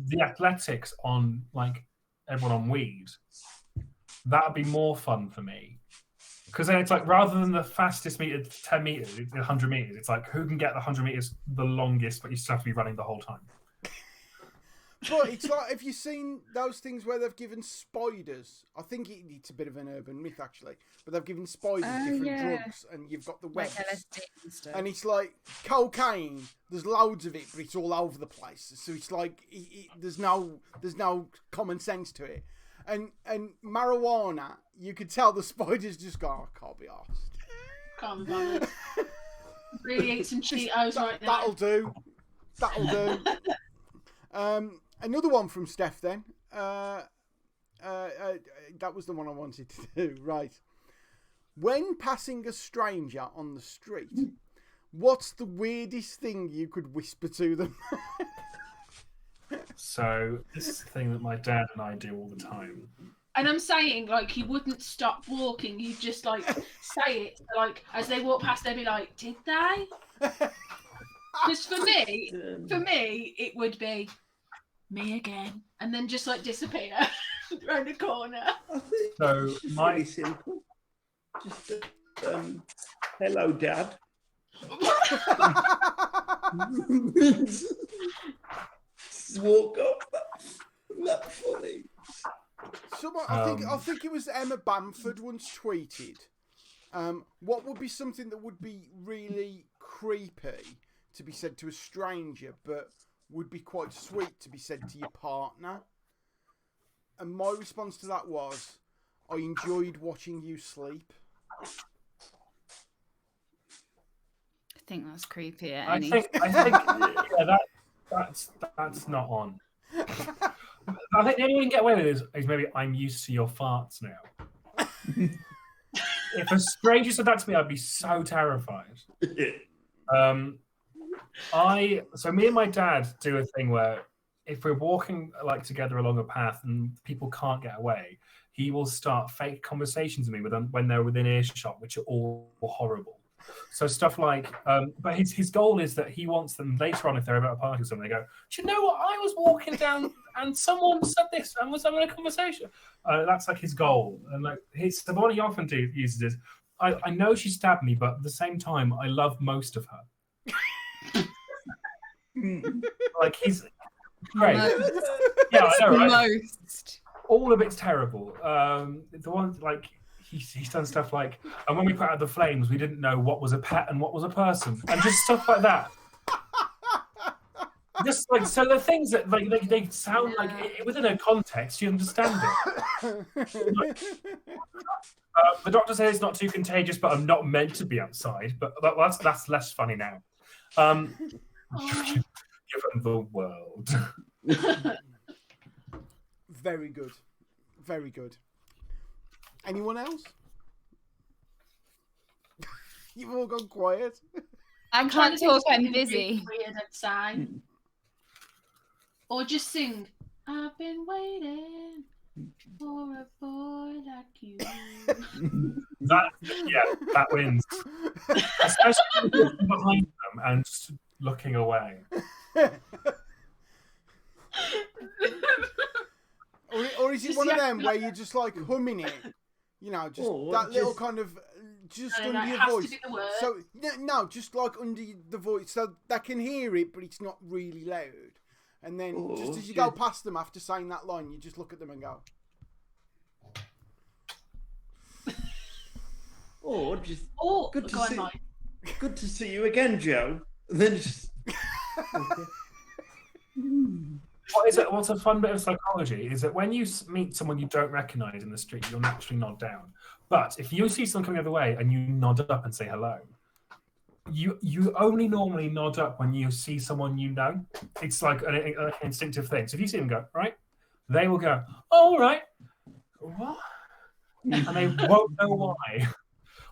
the athletics on like everyone on weed. That'd be more fun for me. Because then it's like rather than the fastest meter, 10 meters, 100 meters, it's like who can get the 100 meters the longest, but you still have to be running the whole time. But it's like, have you seen those things where they've given spiders? I think it's a bit of an urban myth actually, but they've given spiders different yeah. drugs, and you've got the Like webs. LSD and stuff. And it's like cocaine. There's loads of it, but it's all over the place. So it's like there's no common sense to it. And marijuana, you could tell the spiders just go, I can't be arsed. Can't be bothered. Really eat some Cheetos right now. That'll do. Another one from Steph then. That was the one I wanted to do. Right. When passing a stranger on the street, what's the weirdest thing you could whisper to them? So this is the thing that my dad and I do all the time. And I'm saying, like, you wouldn't stop walking. You'd just, like, say it. Like, as they walk past, they'd be like, did they? Because for me, it would be me again, and then just like disappear around the corner. I think So it's my really simple. Just hello, Dad. Just walk up. That's funny. Someone, I think it was Emma Bamford once tweeted. What would be something that would be really creepy to be said to a stranger, but would be quite sweet to be said to your partner? And my response to that was, I enjoyed watching you sleep. I think that's creepy. I think yeah, that's not on. I think the only way you can get away with it is maybe I'm used to your farts now. If a stranger said that to me, I'd be so terrified. So me and my dad do a thing where if we're walking like together along a path and people can't get away, he will start fake conversations with me when they're within earshot, which are all horrible. So stuff like, but his goal is that he wants them later on, if they're at a party or something, they go, do you know what? I was walking down and someone said this and was having a conversation. That's like his goal. And like the one he often uses is, I know she stabbed me, but at the same time, I love most of her. Like he's great. Yeah, I know, right? Most. All of it's terrible. The one like he's done stuff like, and when we put out the flames, we didn't know what was a pet and what was a person, and just stuff like that. Just like so, the things that like they sound like within a context, you understand it. The doctor says it's not too contagious, but I'm not meant to be outside. But that's less funny now. Given the world. Very good. Very good. Anyone else? You've all gone quiet. I can't talk, I'm busy. Weird and sigh. Or just sing, I've been waiting for a boy like you. That wins. Especially behind them and just looking away. Or is it one of them where you're just like humming it? You know, just that little kind of just under your voice. So no, just like under the voice, so they can hear it, but it's not really loud. And then just as you go past them after saying that line, you just look at them and go. Good to see you again, Joe. And then just. What is it? What's a fun bit of psychology is that when you meet someone you don't recognise in the street, you'll naturally nod down. But if you see someone coming the other way and you nod up and say hello, you only normally nod up when you see someone you know. It's like an instinctive thing. So if you see them go, right, they will go, oh, all right. What? And they won't know why.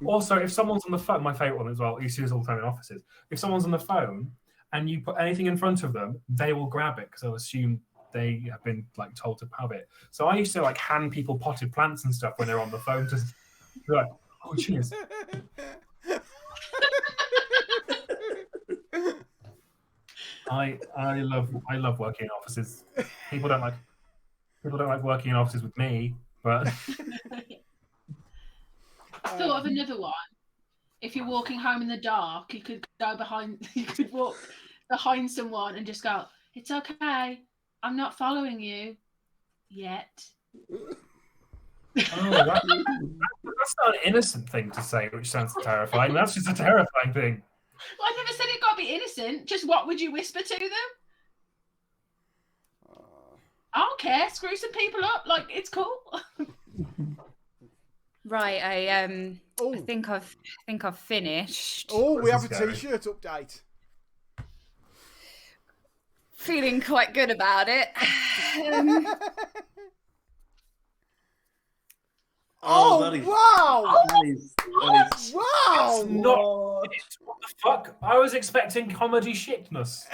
Also, if someone's on the phone, my favourite one as well, you see this all the time in offices. If someone's on the phone and you put anything in front of them, they will grab it because they'll assume they have been like told to have it. So I used to like hand people potted plants and stuff when they're on the phone to be like, oh cheers. I love working in offices. People don't like working in offices with me, but I thought of another one. If you're walking home in the dark, you could walk behind someone and just go, it's okay, I'm not following you yet. that's not an innocent thing to say, which sounds terrifying. That's just a terrifying thing. Well, I never said it got to be innocent. Just what would you whisper to them? I don't care. Screw some people up. Like, it's cool. Right, I think I've finished. Oh, we have a T-shirt update. Feeling quite good about it. Wow! That is, Wow! What the fuck? I was expecting comedy shitness.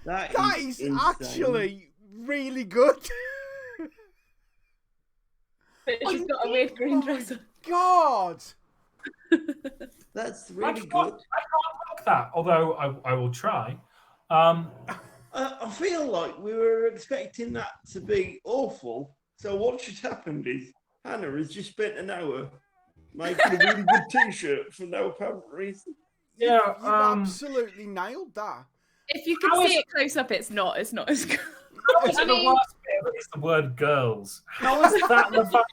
that is actually really good. She's got a weird green dress on. God! That's I really can't good. rock that. Although I will try. I feel like we were expecting that to be awful. So what just happened is Hannah has just spent an hour making a really good T-shirt for no apparent reason. Yeah. You've absolutely nailed that. If you can see it close up, it's not as good. The worst bit is the word girls. How is that the fuck?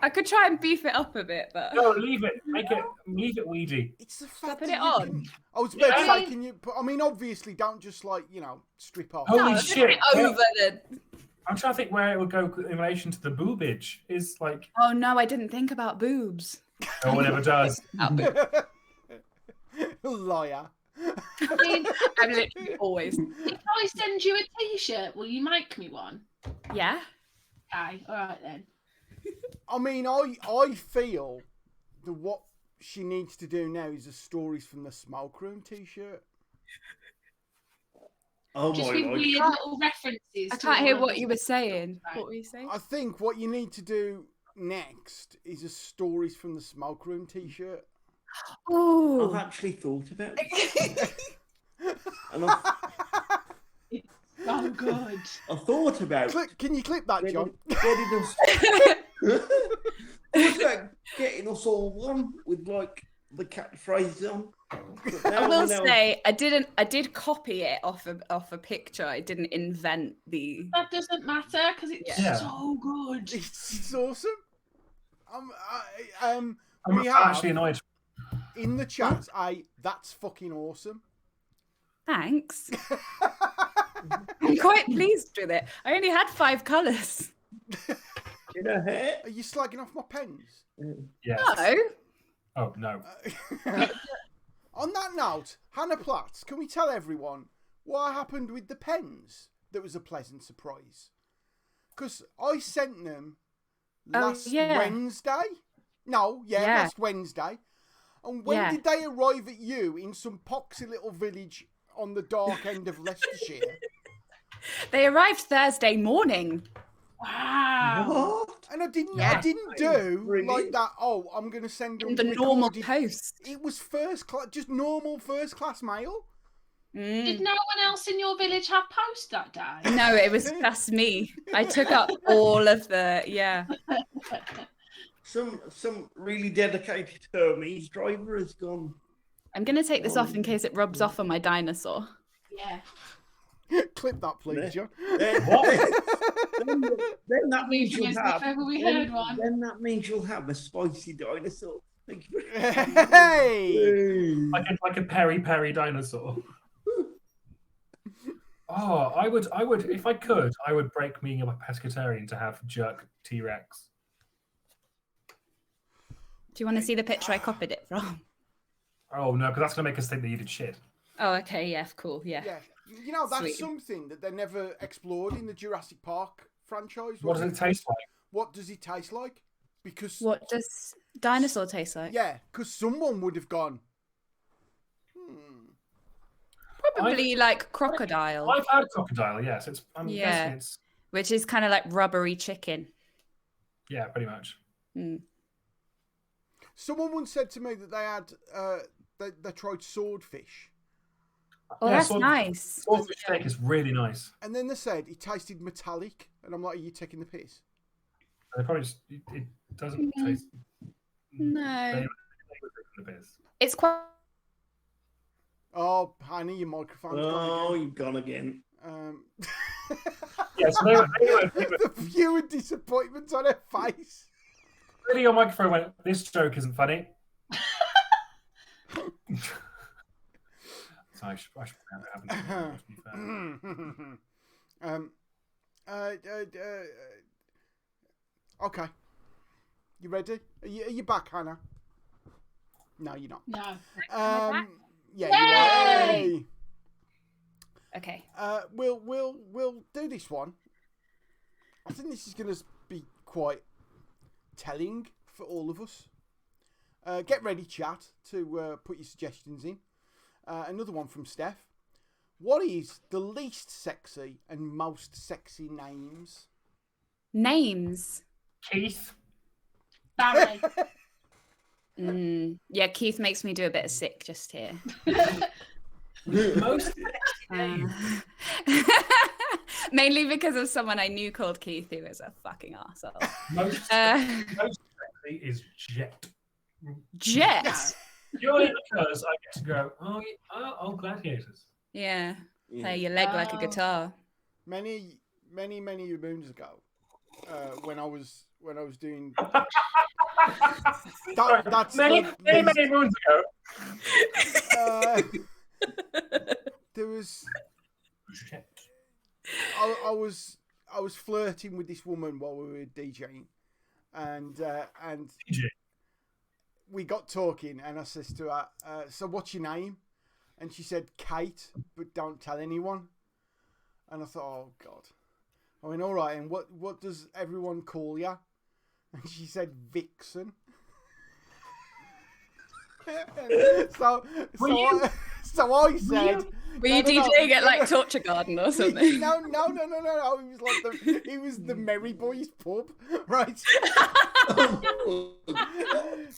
I could try and beef it up a bit, but No, leave it. Leave it weedy. It's the Shall I fact put that it you on? can- I was about to Yeah. say, can you? I mean, obviously, don't just strip off. Holy just shit. put it over the. I'm trying to think where it would go in relation to the boobage. Is like Oh no, I didn't think about boobs. no one ever does. Liar. I mean, I'm literally always. if I send you a T-shirt, will you make me one? Yeah. Okay, all right then. I mean, I feel that what she needs to do now is a stories from the smoke room T-shirt. Oh Just my with god! weird little references. I to can't hear all what of you them. were saying. What were you saying? I think what you need to do next is a stories from the smoke room T-shirt. I've Oh. actually thought about it. And I Oh, good. thought about Can you clip that, John? getting us all one with like the catchphrase on. But I now will we know- say I did copy it off a picture. I didn't invent the. That doesn't matter because it's Yeah. so good. It's awesome. I'm We have actually annoyed. in the chat. That's fucking awesome. Thanks. I'm quite pleased with it. I only had 5 colours. in her hair. Are you slagging off my pens? Yes. No. Oh no. On that note, Hannah Platts, can we tell everyone what happened with the pens that was a pleasant surprise? Because I sent them last Wednesday. No, last Wednesday. And when did they arrive at you in some poxy little village on the dark end of Leicestershire? They arrived Thursday morning. Wow. What? And I didn't Brilliant. do like that. Oh, I'm going to send them In the normal recorded- post. It was first class, just normal first class mail. Did no one else in your village have post that day? No, it was just me. I took up all of the Some really dedicated Hermes driver has gone. I'm gonna take this off in case it rubs off on my dinosaur. Yeah. Clip that, please, Yeah. John. Then that means you'll If have. ever we heard one. Then that means you'll have a spicy dinosaur. Thank you. Hey! Like a peri dinosaur. Oh, I would if I could, I would break being a pescatarian to have jerk T-Rex. Do you want to see the picture I copied it from? Oh no, because that's gonna make us think that you did shit. Oh, okay, yeah, cool, yeah. Yeah, you know that's Sweet. something that they never explored in the Jurassic Park franchise. What does it taste like? What does it taste like? Because What does dinosaur taste like? yeah, because someone would have gone. Probably like crocodile, I've had crocodile. Yes, I'm Yeah. guessing it's which is kind of like rubbery chicken. yeah, pretty much. Mm. Someone once said to me that they had they tried swordfish, Oh, Yeah, that's sword- nice. Swordfish steak is really nice. and then they said it tasted metallic, and I'm like, are you taking the piss? They probably just it doesn't taste. No, They were taking the piss. it's quite. Oh, honey, your microphone's Oh, gone you've gone again. again. Yeah, so they were The view and disappointment on her face. really your microphone went. This joke isn't funny. So I should have it happen to be fair. Okay. You ready? Are you back, Hannah? No, you're not. No. Yeah. Yay! Yay! Okay. We'll do this one. I think this is going to be quite telling for all of us. Get ready, chat, to put your suggestions in. Another one from Steph. What is the least sexy and most sexy names? Names. Keith. Barry. Yeah, Keith makes me do a bit of sick just here. Most Mainly because of someone I knew called Keith who was a fucking arsehole. most sexy is Jet. Jet? Purely because I get to go, oh, gladiators. Yeah. Play your leg like a guitar. Many moons ago, when I was doing that's many moons ago. There was I was flirting with this woman while we were DJing, and we got talking, and I says to her, "So what's your name?" And she said, "Kate, but don't tell anyone." And I thought, "Oh God." I went, "All right, and what does everyone call you?" And she said, "Vixen." so I said, Were you DJing at like Torture Garden or something? No. It was the Merry Boys pub, right?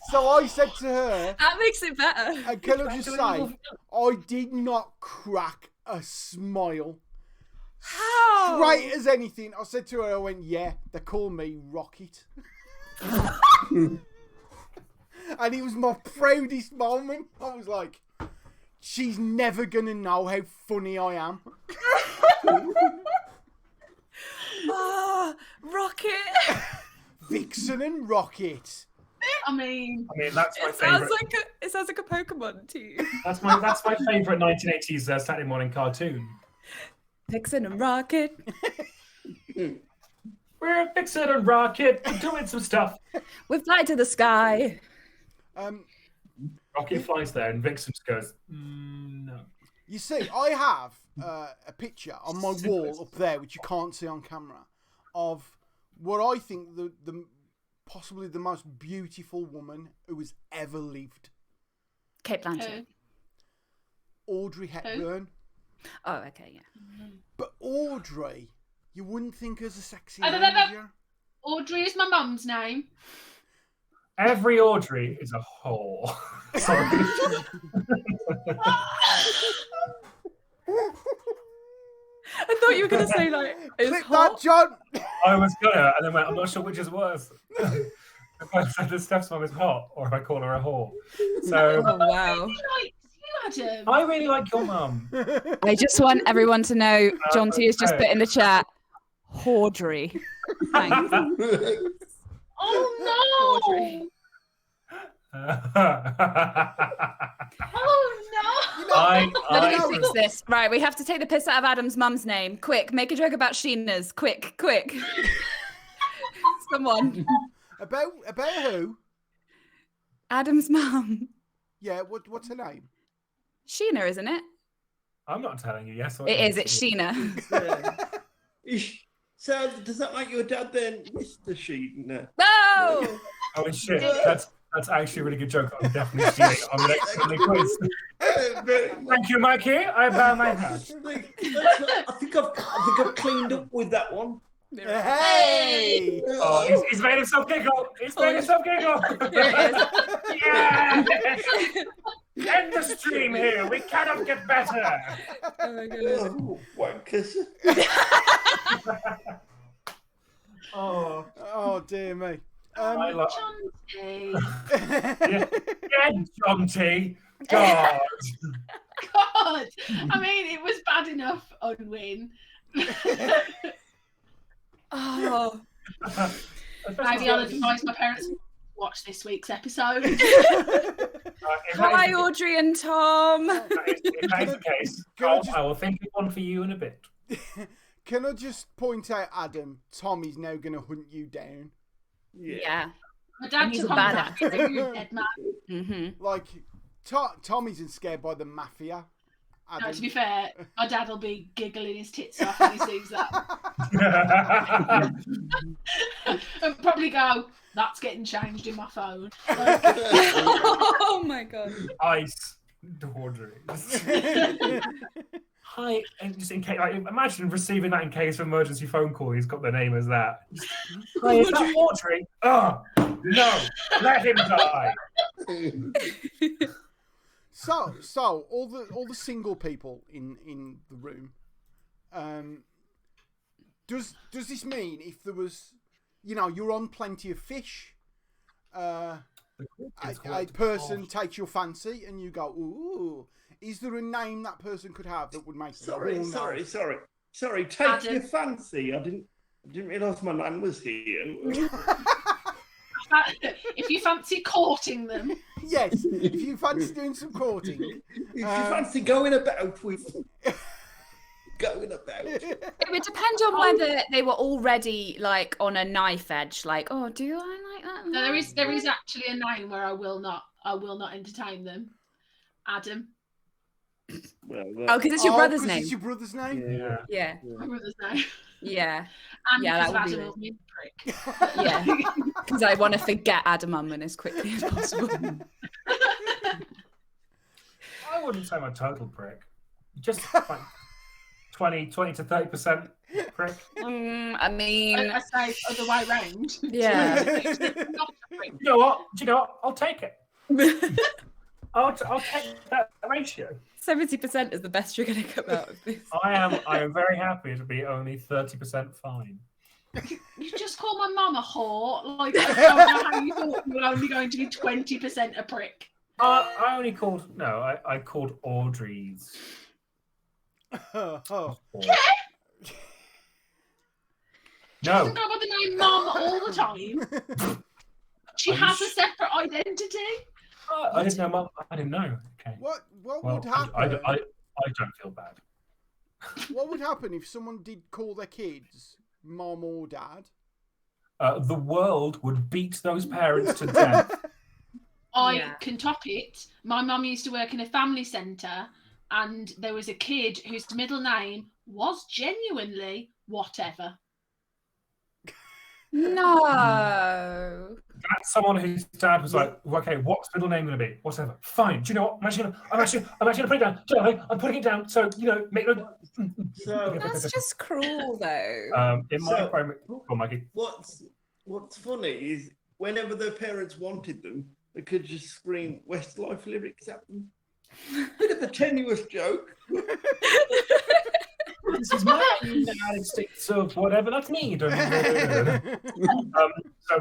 So I said to her, that makes it better. and can I just say, I did not crack a smile. How? Straight as anything. I said to her, I went, "Yeah, they call me Rocket." And it was my proudest moment. I was like, she's never going to know how funny I am. Rocket. Vixen and Rocket. I mean, that's my It favorite. sounds like a Pokemon to you. That's my favorite 1980s Saturday morning cartoon. Vixen and Rocket. We're Vixen and Rocket doing some stuff. We fly to the sky. Rocket flies there, and Vixen just goes, no. You see, I have a picture on my wall up there, which you can't see on camera, of what I think the possibly the most beautiful woman who has ever lived. Kate Blanchett. Audrey Hepburn. Oh, okay, yeah. But Audrey, you wouldn't think her as a sexy I name, don't know. would you? Audrey is my mum's name. Every Audrey is a whore. Sorry. I thought you were going to say, like, it's Click hot. that, John! I was gonna, and then went, I'm not sure which is worse. If I said that Steph's mum is hot, or if I call her a whore. So Oh, wow. Like you, Adam. I really like your mum. I just want everyone to know John T has just put in the chat, Audrey. Thanks. Oh no! Audrey. Oh no! How do we fix this? Right, we have to take the piss out of Adam's mum's name. Quick, make a joke about Sheena's. Quick. Someone. About who? Adam's mum. Yeah, what's her name? Sheena, isn't it? I'm not telling you yes or no. It is, it's Sheena. So does that make your dad then Mr. Sheena? No! Holy shit, that's actually a really good joke. I'm definitely stealing it on the next family quiz. Thank you, Mikey. I bow my hat. I think I've cleaned up with that one. Hey! Oh, he's made himself giggle. Yeah! End the stream here. We cannot get better. Oh my god. Oh, wankers. Oh dear me. I love John yeah, John T. God. God! I mean, it was bad enough on Win. Oh. Maybe I'll advise my parents to watch this week's episode. Hi, Audrey and Tom. If that is the case, I will think of one for you in a bit. Can I just point out, Adam, Tommy's now going to hunt you down. Yeah. My dad He's took a on that. badass. He's a really dead man. Mm-hmm. Like, Tom isn't scared by the mafia. No, to be fair, my dad will be giggling his tits off when he sees that. And probably go, "That's getting changed in my phone." Like, Oh my god. Ice Audrey. Hi, and just in case, like, imagine receiving that in case of emergency phone call. He's got the name as that. Hi, is that Audrey? Oh, no, let him die. So all the single people in the room, does this mean if there was, you're on Plenty of Fish, a person takes your fancy and you go, ooh, is there a name that person could have that would make it? Sorry. Take your fancy. I didn't realise my nan was here. If you fancy courting them. Yes, if you fancy doing some courting. If you fancy going about with... Going about. It would depend on whether they were already like on a knife edge, like, oh, do I like that? No, there is actually a name where I will not entertain them. Adam. Oh, because it's your brother's name. It's your brother's name. Yeah. My brother's name. Yeah. And that would Adam be will be a prick. Yeah. Because I want to forget Adam Unman as quickly as possible. I wouldn't say I'm a total prick. Just like 20 to 30% prick. I mean, I say other way round. Yeah. Not a prick. You know what? I'll take it. I'll take that ratio. 70% is the best you're going to come out of this. I am very happy to be only 30% fine. You just call my mum a whore. Like, I don't know how you thought you were only going to be 20% a prick. I called Audrey's. Oh. Okay. She No. doesn't go by the name Mum all the time. She has a separate identity. I didn't know, Mum. I didn't know. Okay. What would happen? I don't feel bad. What would happen if someone did call their kids Mom or Dad? The world would beat those parents to death. I can top it. My mum used to work in a family centre, and there was a kid whose middle name was genuinely whatever. No. That's someone whose dad was like, okay, what's middle name going to be? Whatever. Fine. Do you know what? I'm actually going to put it down. Do you know what? I'm putting it down. So, make no... That's just cruel, though. In my primary... Oh, Maggie. What's funny is whenever their parents wanted them, they could just scream Westlife lyrics at them. Bit of a tenuous joke. This is my instincts of whatever. That's me. So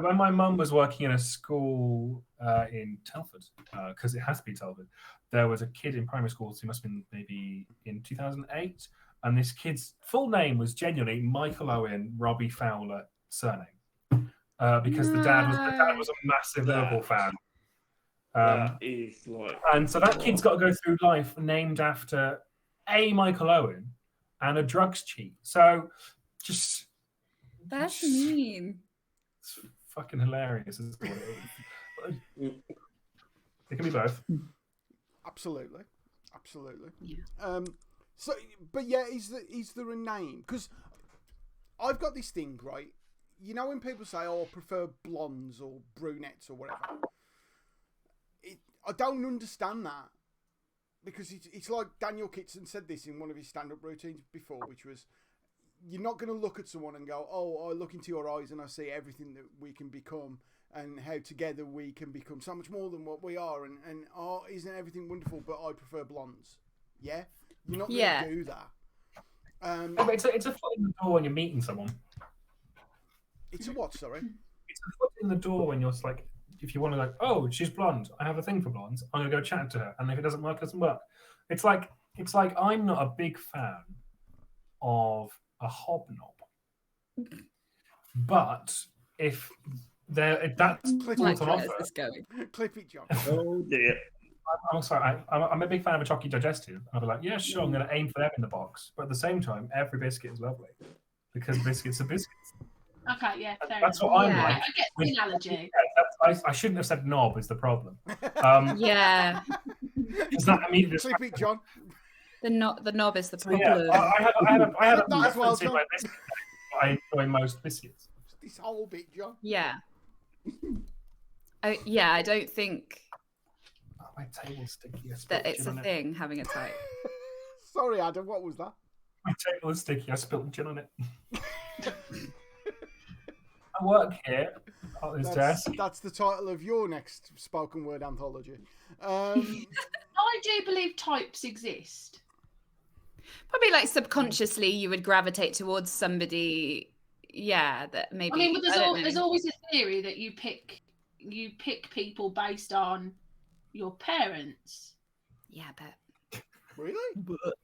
when my mum was working in a school in Telford, because it has to be Telford, there was a kid in primary school who must have been maybe in 2008, and this kid's full name was genuinely Michael Owen Robbie Fowler surname, because the dad was a massive Liverpool fan. And so that kid's got to go through life named after a Michael Owen and a drugs cheat. So That's mean. It's fucking hilarious. Isn't it? It can be both. Absolutely. Yeah. So, but yeah, is there a name? Because I've got this thing, right? You know when people say, "Oh, I prefer blondes or brunettes or whatever." I don't understand that, because it's like Daniel Kitson said this in one of his stand-up routines before, which was, you're not going to look at someone and go, "Oh, I look into your eyes and I see everything that we can become and how together we can become so much more than what we are, and oh, isn't everything wonderful, but I prefer blondes." Yeah? You're not going to do that. It's a foot in the door when you're meeting someone. It's a what, sorry? It's a foot in the door when you're like, if you want to like, oh, she's blonde, I have a thing for blondes, I'm going to go chat to her, and if it doesn't work, it doesn't work. It's like I'm not a big fan of a hobnob. But if that's what's on offer... Clip it, John. Oh, dear. I'm sorry, I'm a big fan of a chocolate digestive. I'll be like, yeah, sure, I'm going to aim for them in the box. But at the same time, every biscuit is lovely. Because biscuits are biscuits. Okay, yeah, fair That's enough. what I'm like. I get the analogy. Yeah, I shouldn't have said knob is the problem. Yeah. Is that immediately Clip it, John. The knob is the problem. Yeah, I have a That's well preference in my biscuits. I enjoy most biscuits. This whole bit, John. Yeah. I don't think Oh, my table's sticky. that it's a thing, having a type. Sorry, Adam, what was that? My table is sticky. I spilled gin on it. I work here on this desk. That's the title of your next spoken word anthology. I do believe types exist. Probably like subconsciously you would gravitate towards somebody, that maybe. I mean, but there's always a theory that you pick people based on your parents. Yeah, but Really?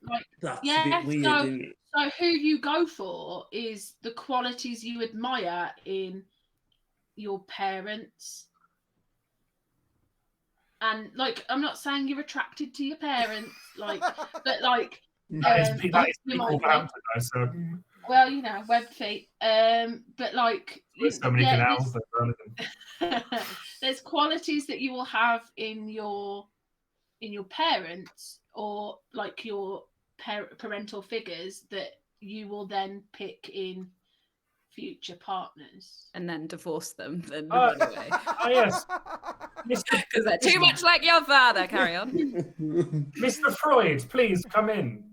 Like, That's a bit weird, isn't it? So who you go for is the qualities you admire in your parents. And like, I'm not saying you're attracted to your parents, like, but like, that is you might people be. out there, so Well, web feet. But like, there's so many canals that are relevant. there's qualities that you will have in your parents or like your parental figures that you will then pick in future partners and then divorce them, then run away. Oh yes, Because they're too much like your father. Carry on. Mr. Freud, please come in.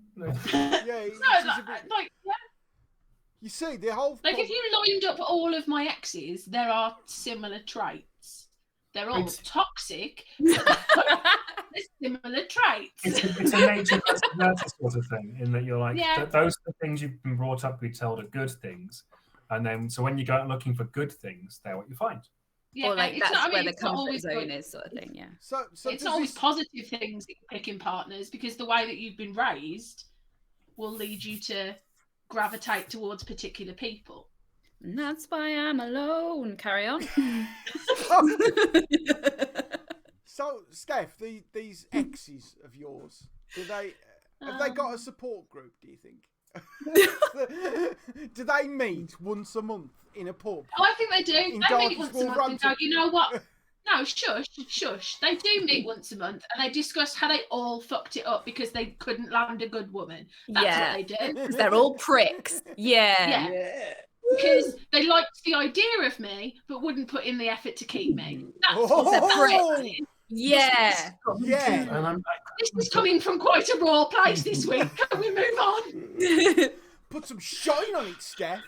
You see, the whole like if you lined up all of my exes, there are similar traits. They're all toxic. There's similar traits. It's a nature versus nurture sort of thing, in that you're like, those are the things you've been brought up to be told are good things. And then, so when you go out looking for good things, they're what you find. Yeah, or like that's where the comfort zone is, sort of thing. Yeah. So it's not always positive things that you pick in partners, because the way that you've been raised will lead you to gravitate towards particular people. And that's why I'm alone. Carry on. So, Steph, these exes of yours, have they got a support group, do you think? Do they meet once a month in a pub? Oh, I think they do. They meet once a month and go, you know what? No, shush. They do meet once a month and they discuss how they all fucked it up because they couldn't land a good woman. That's what they do. They're all pricks. Yeah. Because they liked the idea of me, but wouldn't put in the effort to keep me. That's what they're pricks. Yeah. And I'm like, this is coming from quite a raw place this week. Can we move on? Put some shine on it, Steph.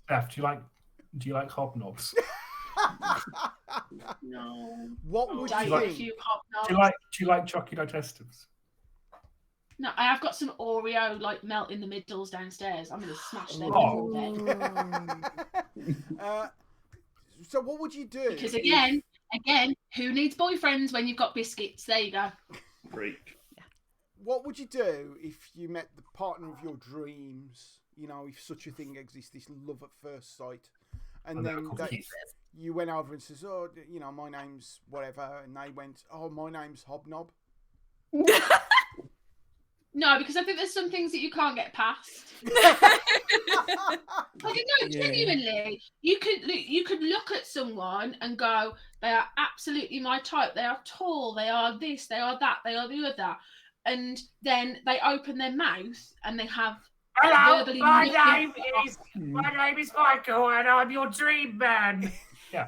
Steph, do you like hobnobs? No. What would you like? think? Do you like chalky digestives? No, I have got some Oreo like melt in the middles downstairs. I'm gonna smash them in bed. So what would you do? Because again, who needs boyfriends when you've got biscuits? There you go. Freak. What would you do if you met the partner of your dreams? You know, if such a thing exists, this love at first sight, and then you went over and says, "Oh, you know, my name's whatever," and they went, "Oh, my name's Hobnob." No, because I think there's some things that you can't get past. Genuinely, you could look at someone and go, they are absolutely my type. They are tall. They are this. They are that. They are the other. And then they open their mouth and they have. Hello, my name is Michael, and I'm your dream man.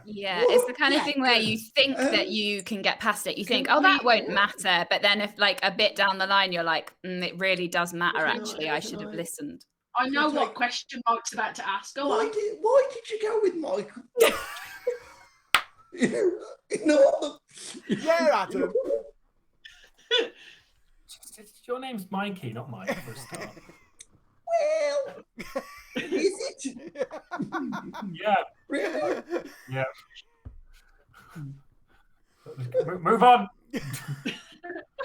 Yeah, it's the kind of thing where you think that you can get past it. You think, oh, that won't matter. But then if like a bit down the line, you're like, it really does matter, actually. I should have listened. I know what question Mike's about to ask. Go on. Why did you go with Michael? Yeah, Adam. Your name's Mikey, not Mike, for a start. Well, is it? Yeah. Really? Yeah. Move on.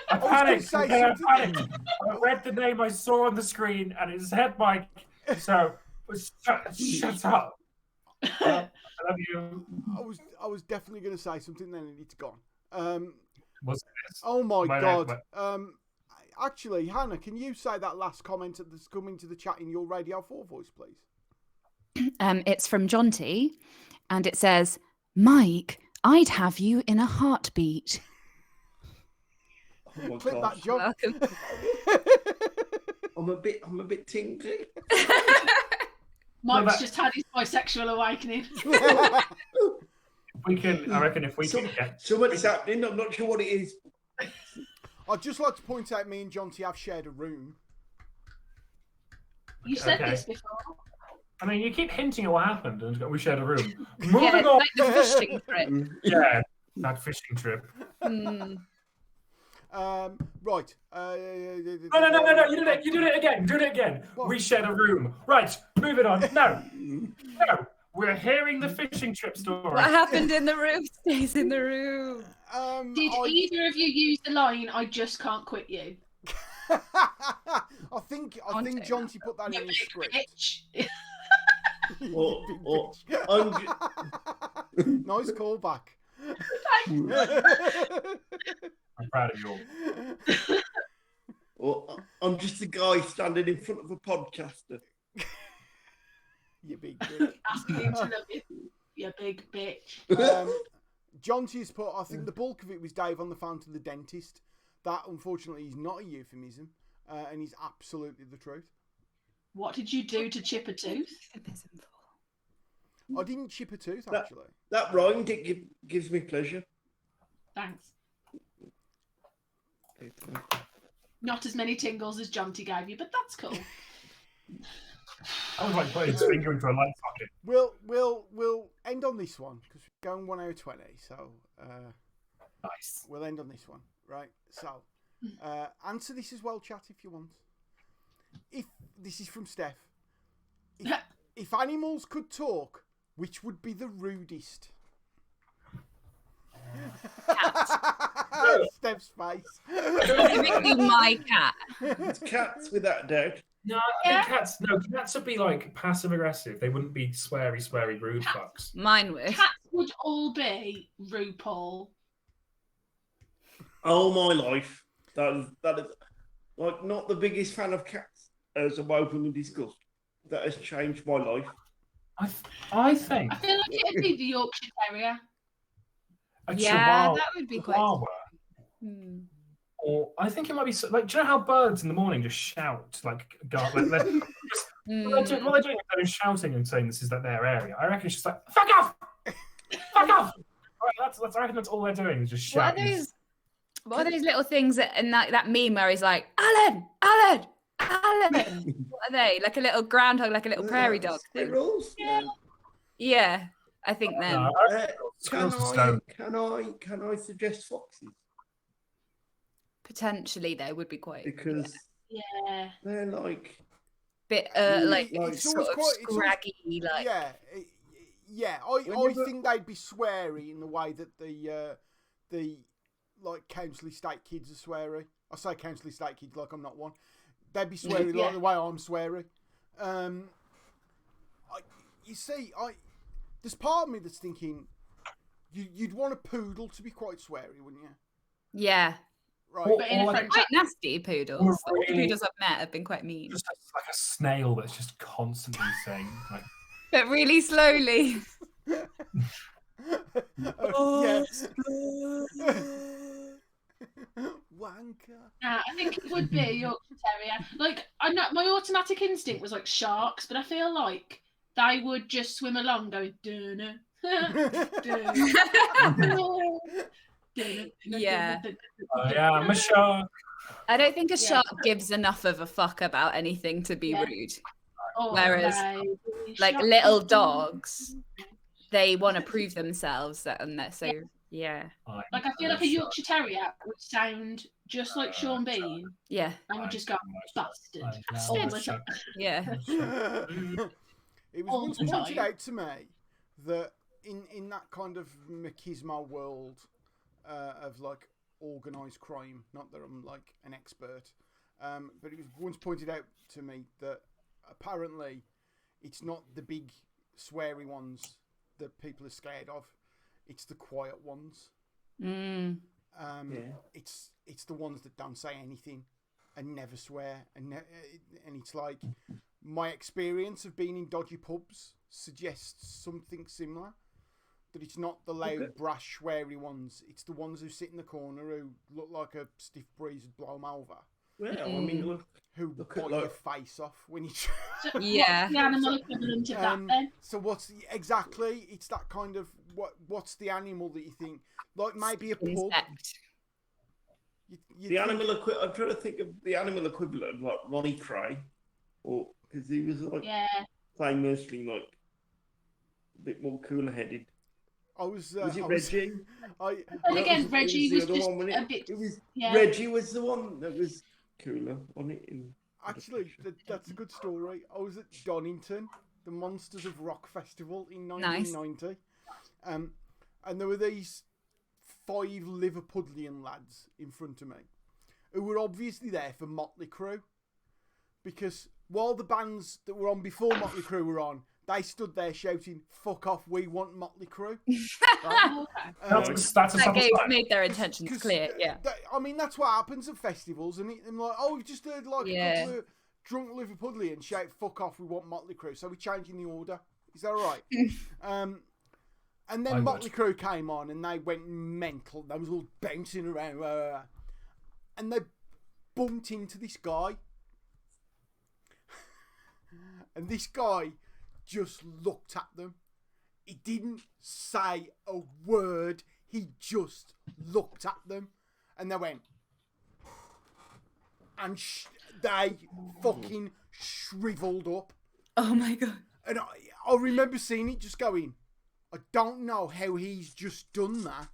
I panicked. I panicked. I read the name I saw on the screen, and it said Mike. So shut up. I love you. I was definitely going to say something, then it it's gone. What's this? Oh my God. Actually, Hannah, can you say that last comment that's coming to the chat in your Radio 4 voice, please? It's from John T, and it says, "Mike, I'd have you in a heartbeat." Oh Clip that, John. I'm a bit tingly. Mike's just had his bisexual awakening. I reckon if we can get something's happening, I'm not sure what it is. I'd just like to point out me and John T have shared a room. You said this before. I mean, you keep hinting at what happened, and we shared a room. Yeah, Moving it's on. like the fishing trip. Yeah, that fishing trip. Hmm. Right. No! You did it again. Do it again. What? We shared a room. Right. Moving on. No. We're hearing the fishing trip story. What happened in the room stays in the room. Did either of you use the line, I just can't quit you? I think I'll take Jonty put that in his script. Bitch. Or Nice callback. I'm proud of you all. I'm just a guy standing in front of a podcaster. You big bitch. Asking him to love you, you big bitch. Jonty's put, I think the bulk of it was Dave on the phone to the dentist. That, unfortunately, is not a euphemism, and is absolutely the truth. What did you do to chip a tooth? I didn't chip a tooth, actually. That rhymed. It gives me pleasure. Thanks. Not as many tingles as Jonty gave you, but that's cool. I was like putting his finger into a light socket. We'll end on this one, because we're going 1 hour 20, so Nice. we'll end on this one, right? So, answer this as well, chat, if you want. If this is from Steph. If animals could talk, which would be the rudest? Steph's face. Specifically my cat. It's cats, without a doubt. No, I think cats would be like passive aggressive. They wouldn't be sweary, rude fucks. Mine would. Cats would all be RuPaul. All my life, that is like not the biggest fan of cats, as I've openly discussed. That has changed my life. I think I feel like it'd be the Yorkshire Terrier. a Yeah, chihuahua, that would be quite. chihuahua, Hmm. or I think it might be like. Do you know how birds in the morning just shout like what they're doing? They're shouting and saying this is their area. I reckon it's just like fuck off, fuck off. Right, I reckon that's all they're doing is just shouting. What are those little things in that meme where he's like, Alan? What are they? Like a little groundhog, like a little prairie dog thing. Squirrels? Yeah, I think them. Can I suggest foxes? Potentially, they would be quite Because Yeah. they're like bit like, sort of scraggy, like I think they'd be sweary in the way that the like Counselly State kids are sweary. I say Counselly State kids like I'm not one. They'd be sweary like the way I'm sweary. There's part of me that's thinking you'd want a poodle to be quite sweary, wouldn't you? Yeah. Right. But in a French Quite nasty poodles. All the Really- poodles I've met have been quite mean. Just like a snail that's just constantly saying like. But really slowly. Wanker. I think it would be a Yorkshire Terrier. Like, I know my automatic instinct was like sharks, but I feel like they would just swim along going, dunno. Yeah. Yeah, I'm a shark. I don't think a shark gives enough of a fuck about anything to be rude. Oh, Whereas, like shark. little dogs, they want to prove themselves, and that so yeah. Like, I feel like a Yorkshire Terrier would sound just like Sean Bean. Yeah. I would just go, bastard. Bastard. All the time. Yeah. It was All once the pointed time. out to me that in that kind of machismo world of like organised crime, not that I'm like an expert, but it was once pointed out to me that apparently it's not the big sweary ones that people are scared of, it's the quiet ones. It's the ones that don't say anything and never swear, and it's like my experience of being in dodgy pubs suggests something similar. That it's not the loud, brash, sweary ones. It's the ones who sit in the corner who look like a stiff breeze would blow them over. Well, I mean, who look bite at, your like- face off when you. So Yeah. what's the animal equivalent of that then? So what's exactly? It's that kind of what's the animal that you think like maybe a pug? Insect. You the animal I'm trying to think of the animal equivalent, like Ronnie Cray, or because he was like Yeah. famously like a bit more cooler headed. Was it I Reggie? And again, Reggie was just a bit. Reggie was the one that was cooler on it. Actually, that's a good story. I was at Donington, the Monsters of Rock Festival in 1990. And there were these 5 Liverpudlian lads in front of me who were obviously there for Motley Crue. Because while the bands that were on before Motley Crue were on, they stood there shouting, "Fuck off, we want Motley Crue." Right? That made their intentions clear, yeah. I mean, that's what happens at festivals. And I'm like, we've just heard like a couple of drunk Liverpudlians shout, "Fuck off, we want Motley Crue." So we're changing the order. Is that all right? And then Motley Crue came on and they went mental. They was all bouncing around. And they bumped into this guy. And this guy just looked at them. He didn't say a word. He just looked at them. And they went. And they fucking shriveled up. Oh my God. And I remember seeing it just going, I don't know how he's just done that.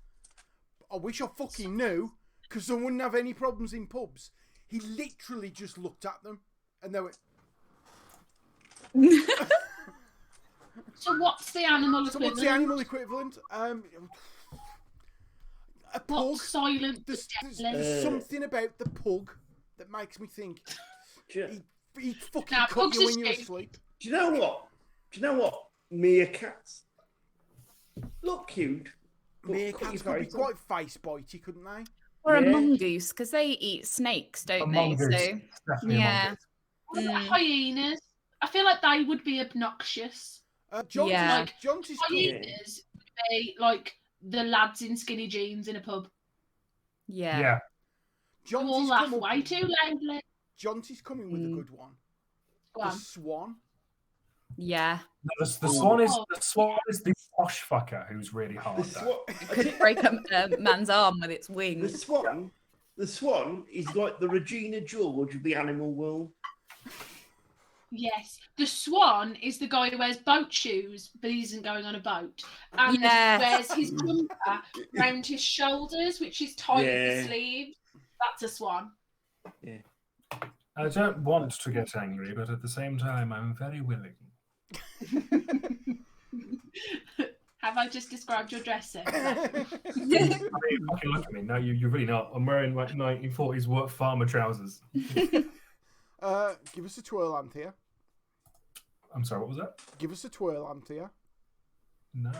I wish I fucking knew, because I wouldn't have any problems in pubs. He literally just looked at them. And they went. So what's the animal equivalent? What's the animal equivalent? A pug. Silent. There's something about the pug that makes me think he fucking cut you when you're asleep. Do you know what? Meerkats look cute. Meerkats could be quite face bitey, couldn't they? Or a mongoose, because they eat snakes, don't they? So yeah. Hyenas. I feel like they would be obnoxious. John's hyenas would be like the lads in skinny jeans in a pub. Yeah. John's all laugh way too loudly. John's coming with a good one. The swan. Yeah. No, the swan is the posh fucker who's really hard. It could break a man's arm with its wings. The swan is like the Regina George of the animal world. Yes, the swan is the guy who wears boat shoes, but he isn't going on a boat, and wears his jumper around his shoulders, which is tight at the sleeves. That's a swan. Yeah. I don't want to get angry, but at the same time, I'm very willing. Have I just described your dressing? I mean, fucking look at me. No, you're really not. I'm wearing like 1940s work farmer trousers. Give us a twirl, Anthea. I'm sorry, what was that? Give us a twirl, Anthea. No.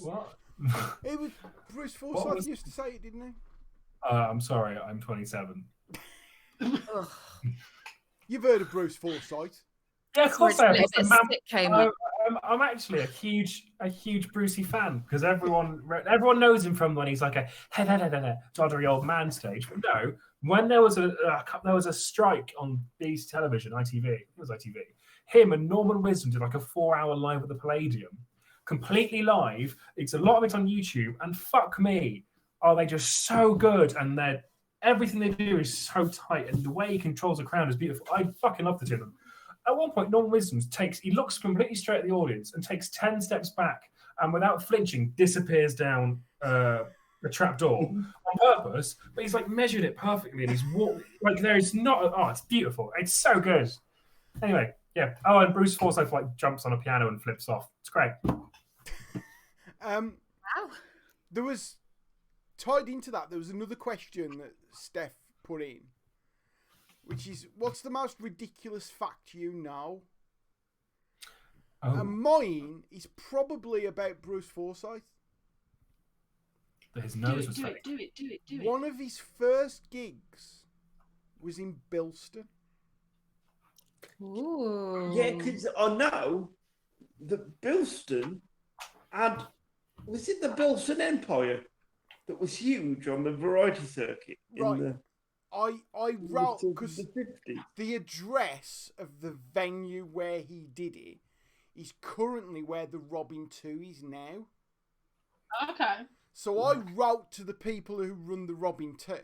What? It was Bruce Forsyth used to say it, didn't he? I'm sorry, I'm 27. You've heard of Bruce Forsyth? Yeah, of course I have. I'm actually a huge Brucey fan because everyone knows him from when he's like a doddery old man stage. But no, when there was a strike on BT Television, ITV, it was ITV. Him and Norman Wisdom did like a 4-hour live at the Palladium, completely live. It's a lot of it on YouTube, and fuck me, are they just so good? And everything they do is so tight, and the way he controls the crowd is beautiful. I fucking love the two of them. At one point, Norman Wisdom he looks completely straight at the audience and takes 10 steps back, and without flinching, disappears down the trapdoor on purpose. But he's like measured it perfectly, and he's walked like there's not. It's beautiful. It's so good. Anyway, yeah. Oh, and Bruce Forsyth like jumps on a piano and flips off. It's great. Wow. There was tied into that. There was another question that Steph put in, which is, what's the most ridiculous fact you know? Oh. And mine is probably about Bruce Forsyth. That his nose was fake. Do it. One of his first gigs was in Bilston. Ooh. Yeah, because I know that Bilston was it the Bilston Empire that was huge on the variety circuit in I wrote because the 50s. The address of the venue where he did it is currently where the Robin 2 is now. Okay. So I wrote to the people who run the Robin 2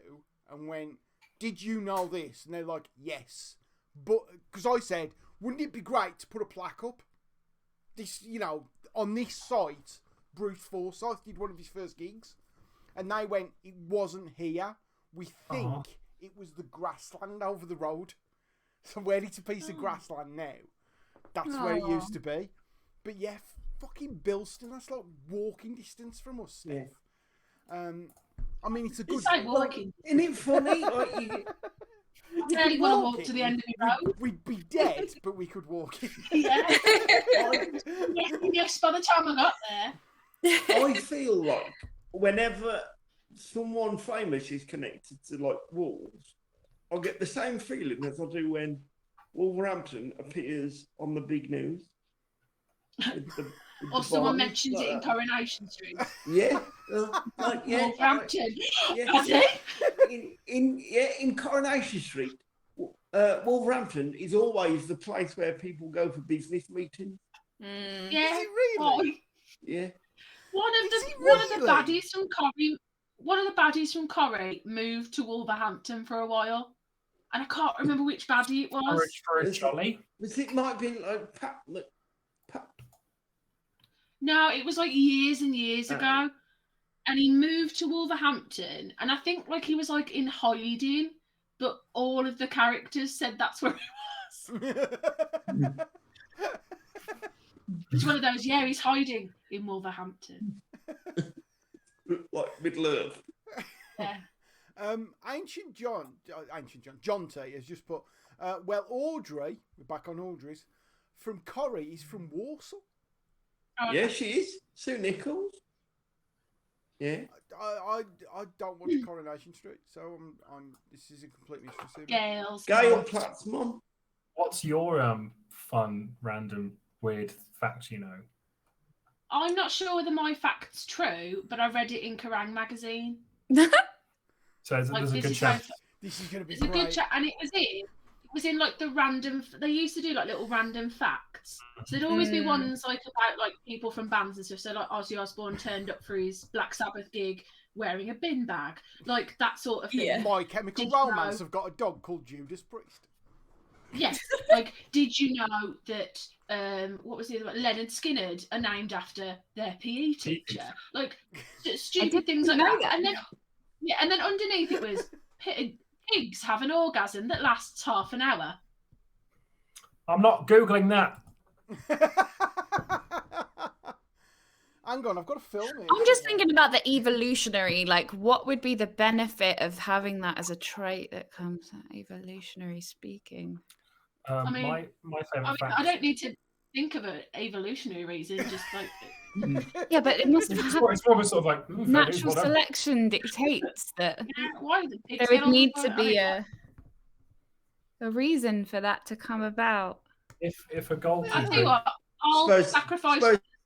and went, "Did you know this?" And they're like, "Yes, but because I said, wouldn't it be great to put a plaque up? This, on this site, Bruce Forsyth did one of his first gigs, and they went, it wasn't here. We think it was the grassland over the road. So where it's a piece of grassland now, that's where it used to be. But yeah, fucking Bilston, that's like walking distance from us, Steph. Yeah. I mean, it's a good... It's like walking. Isn't it funny? I really want to walk to the end of the road. We'd be dead, but we could walk it. Yeah. Yes, by the time I got there. I feel like whenever someone famous is connected to like Wolves, I get the same feeling as I do when Wolverhampton appears on the big news. Or someone mentions it in Coronation Street. Yeah. Wolverhampton. Yeah. In Coronation Street, Wolverhampton is always the place where people go for business meetings. Yeah. Is it really? Yeah. One of the baddies from Corrie. One of the baddies from Corrie moved to Wolverhampton for a while, and I can't remember which baddie it was. For a jolly. It might be like Pat. No, it was like years and years ago, and he moved to Wolverhampton, and I think like he was like in hiding, but all of the characters said that's where he was. It's one of those. Yeah, he's hiding in Wolverhampton. Like Middle Earth. Yeah. Ancient John T has just put, well, Audrey, we're back on Audrey's, from Corrie is from Warsaw. Oh, Yeah, she is. Sue Nichols. Yeah. I don't watch Coronation Street, so this is a complete mystery. Gail Platzman. What's your fun, random, weird fact you know? I'm not sure whether my fact's true, but I read it in Kerrang magazine. So there's a good chance. This is going to be It's a good chat, and it was in like the random. They used to do like little random facts. So there'd always be ones like about like people from bands and stuff. So like Ozzy Osbourne turned up for his Black Sabbath gig wearing a bin bag, like that sort of thing. Yeah. My Chemical Romance have got a dog called Judas Priest. Yes, like did you know that what was the other one? Leonard Skinner are named after their PE teacher? Like stupid things like that. And then underneath it was pigs have an orgasm that lasts half an hour. I'm not Googling that. Hang on, I've got a film here. I'm just thinking about the evolutionary, like what would be the benefit of having that as a trait that comes evolutionary speaking? I mean, my favourite fact. I don't need to think of an evolutionary reason, just like Yeah, but it must It's have more of a sort of like natural selection dictates that why the pigs there get would all need the- to be a reason for that to come about. If a goalkeeper. I tell you what, I'll sacrifice.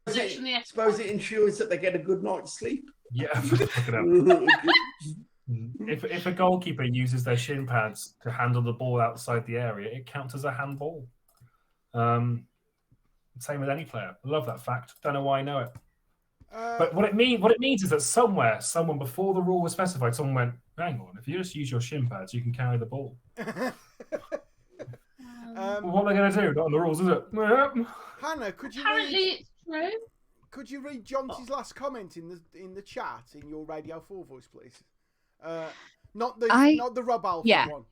Suppose it ensures that they get a good night's sleep. Yeah, look it up. If a goalkeeper uses their shin pads to handle the ball outside the area, it counts as a handball. Same with any player. I love that fact. Don't know why I know it. But what it means is that someone before the rule was specified, someone went, hang on, if you just use your shin pads, you can carry the ball. Well, what are they going to do? Not on the rules, is it? Hannah, could you Apparently, it's true. Could you read Jonty's last comment in the chat in your Radio 4 voice, please? Not the Rob Alford one.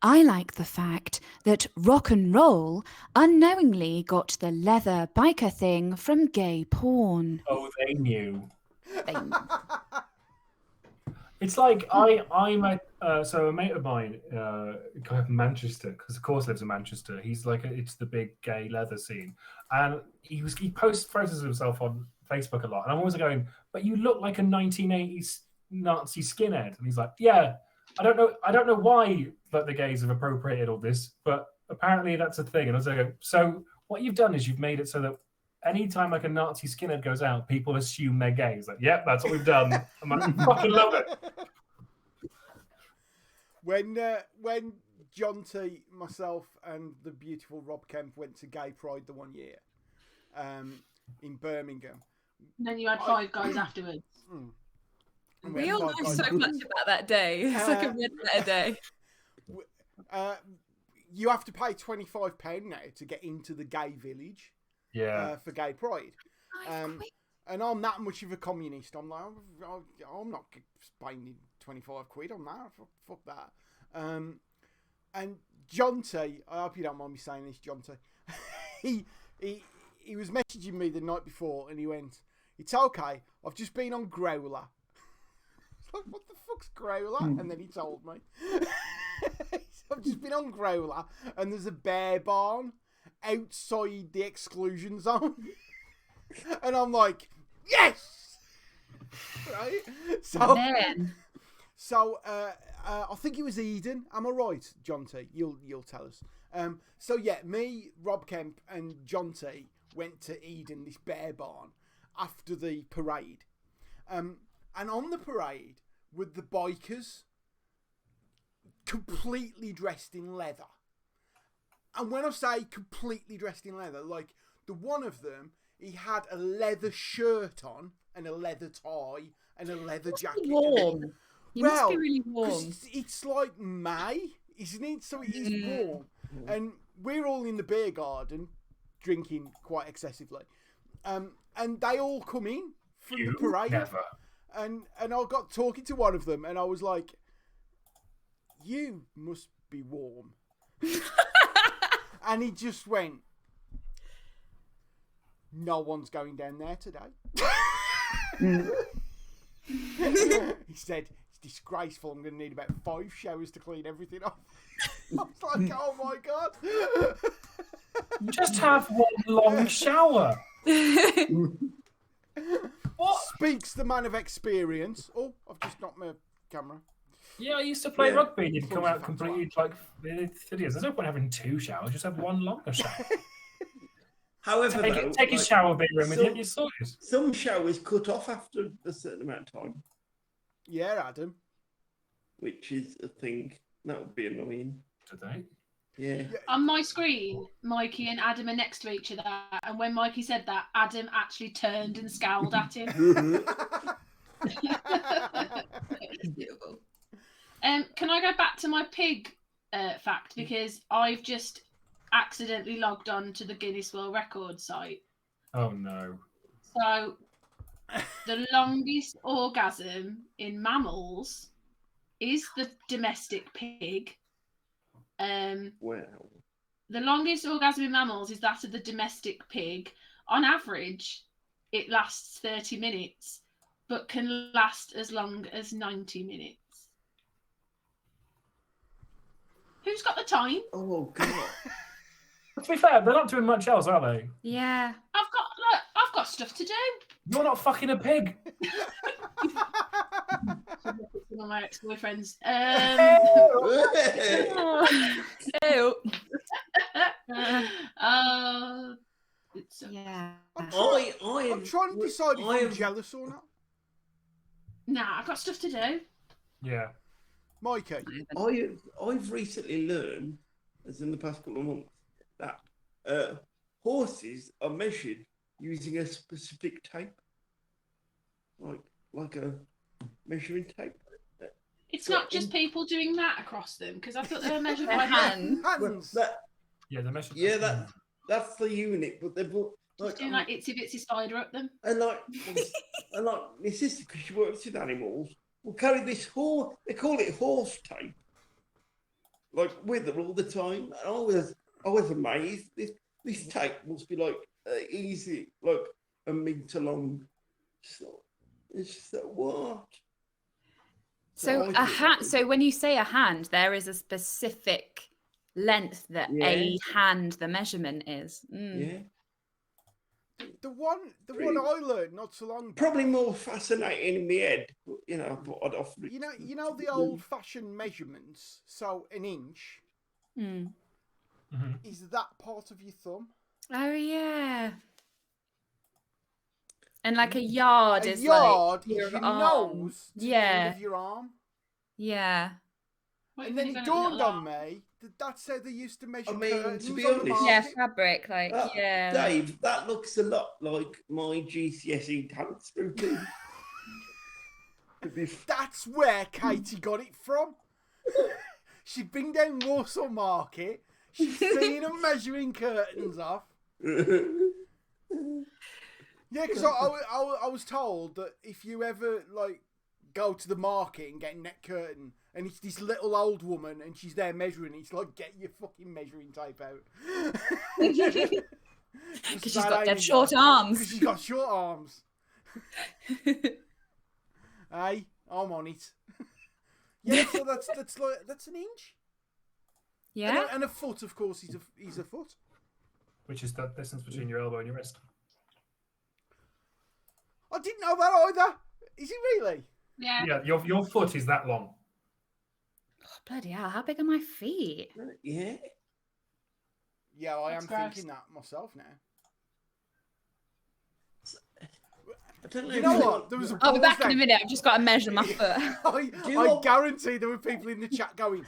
I like the fact that rock and roll unknowingly got the leather biker thing from gay porn. Oh, they knew. It's like I met a mate of mine, a guy from Manchester, because of course lives in Manchester. He's like it's the big gay leather scene, and he posts photos of himself on Facebook a lot. And I'm always going, but you look like a 1980s Nazi skinhead. And he's like, yeah, I don't know why that the gays have appropriated all this, but apparently that's a thing. And I was like, so what you've done is you've made it so that anytime like a Nazi skinhead goes out, people assume they're gay. It's like, yep, that's what we've done. I'm like, I fucking love it. When Jonty, myself, and the beautiful Rob Kemp went to Gay Pride the one year in Birmingham. And then you had 5 guys afterwards. We all know so much about that day. It's like a red letter day. you have to pay £25 now to get into the gay village. Yeah. For gay pride. And I'm that much of a communist. I'm like, I'm not spending 25 quid on that. Fuck that. And John T, I hope you don't mind me saying this, John T. he was messaging me the night before, and he went, "It's okay. I've just been on Growler." Like, what the fuck's Growler? And then he told me. I've just been on Growler, and there's a bear barn outside the exclusion zone. And I'm like, yes! Right? So, I think it was Eden. Am I right, John T? You'll tell us. So yeah, me, Rob Kemp, and John T went to Eden, this bear barn, after the parade. And on the parade were the bikers, completely dressed in leather. And when I say completely dressed in leather, like the one of them, he had a leather shirt on and a leather tie and a leather jacket. Warm. You must be really warm. It's like May, isn't it? So it is warm. And we're all in the beer garden drinking quite excessively. And they all come in from the parade. Never. And I got talking to one of them, and I was like, "You must be warm." And he just went, "No one's going down there today." He said, "It's disgraceful. I'm going to need about 5 showers to clean everything off." I was like, "Oh my God." Just have one long shower. What? Speaks the man of experience. Oh, I've just knocked my camera. Yeah, I used to play rugby and you'd come out completely like hideous. There's no point having 2 showers, just have one longer shower. However, take a shower bit room and you're sorted. Some showers cut off after a certain amount of time. Yeah, Adam. Which is a thing. That would be annoying. Today? Yeah. On my screen, Mikey and Adam are next to each other, and when Mikey said that, Adam actually turned and scowled at him. Beautiful. Can I go back to my pig fact, because I've just accidentally logged on to the Guinness World Records site. Oh no. So the longest orgasm in mammals is the domestic pig. Wow. The longest orgasm in mammals is that of the domestic pig. On average, it lasts 30 minutes, but can last as long as 90 minutes. Who's got the time? Oh God. To be fair, they're not doing much else, are they? Yeah. I've got stuff to do. You're not fucking a pig. One of my ex-boyfriends. Ew. Yeah. I'm trying to decide if I'm jealous or not. Nah, I've got stuff to do. Yeah. Mikey. I've recently learned, as in the past couple of months, that horses are measured using a specific tape, like a measuring tape. It's not just people doing that across them, because I thought they were measured by hand. Hands. Yeah, they're measured. Yeah, that's the unit, but they're Just doing like itsy bitsy spider up them. and like my sister, because she works with animals, will carry this horse. They call it horse tape, like with her all the time. And I was amazed. This tape must be like easy, like a meter long. So it's just like, what? So I a think- hand. So when you say a hand, there is a specific length that a hand, the measurement is. Yeah. The one I learned not so long ago. Probably more fascinating in my head, but, but I'd offer it. You know the old-fashioned measurements. So an inch Mm. is that part of your thumb. Oh yeah. And like a yard A is yard like your is your arm. nose to the Yeah. end of your arm. Yeah. And then it dawned on me that that's how they used to measure I mean, to curtains be on the honest- Yeah, market. fabric, like yeah. Dave, that looks a lot like my GCSE dance routine. That's where Katie got it from. She'd been down Warsaw Market, She's seen them measuring curtains off. Yeah, because I was told that if you ever like go to the market and get a net curtain, and it's this little old woman and she's there measuring, it's like, get your fucking measuring tape out. Because she's got dead short arms. Because she's got short arms. Hey, I'm on it. Yeah, so that's an inch. Yeah. And a foot, of course, is a foot. Which is the distance between your elbow and your wrist. I didn't know that either. Is it really? Yeah. Yeah, your foot is that long. Oh, bloody hell! How big are my feet? Yeah. Yeah, I am That's gross. thinking that myself now. I don't know. You know what? There was a I'll be pause back in a then. minute. I've just got to measure my foot. I guarantee there were people in the chat going,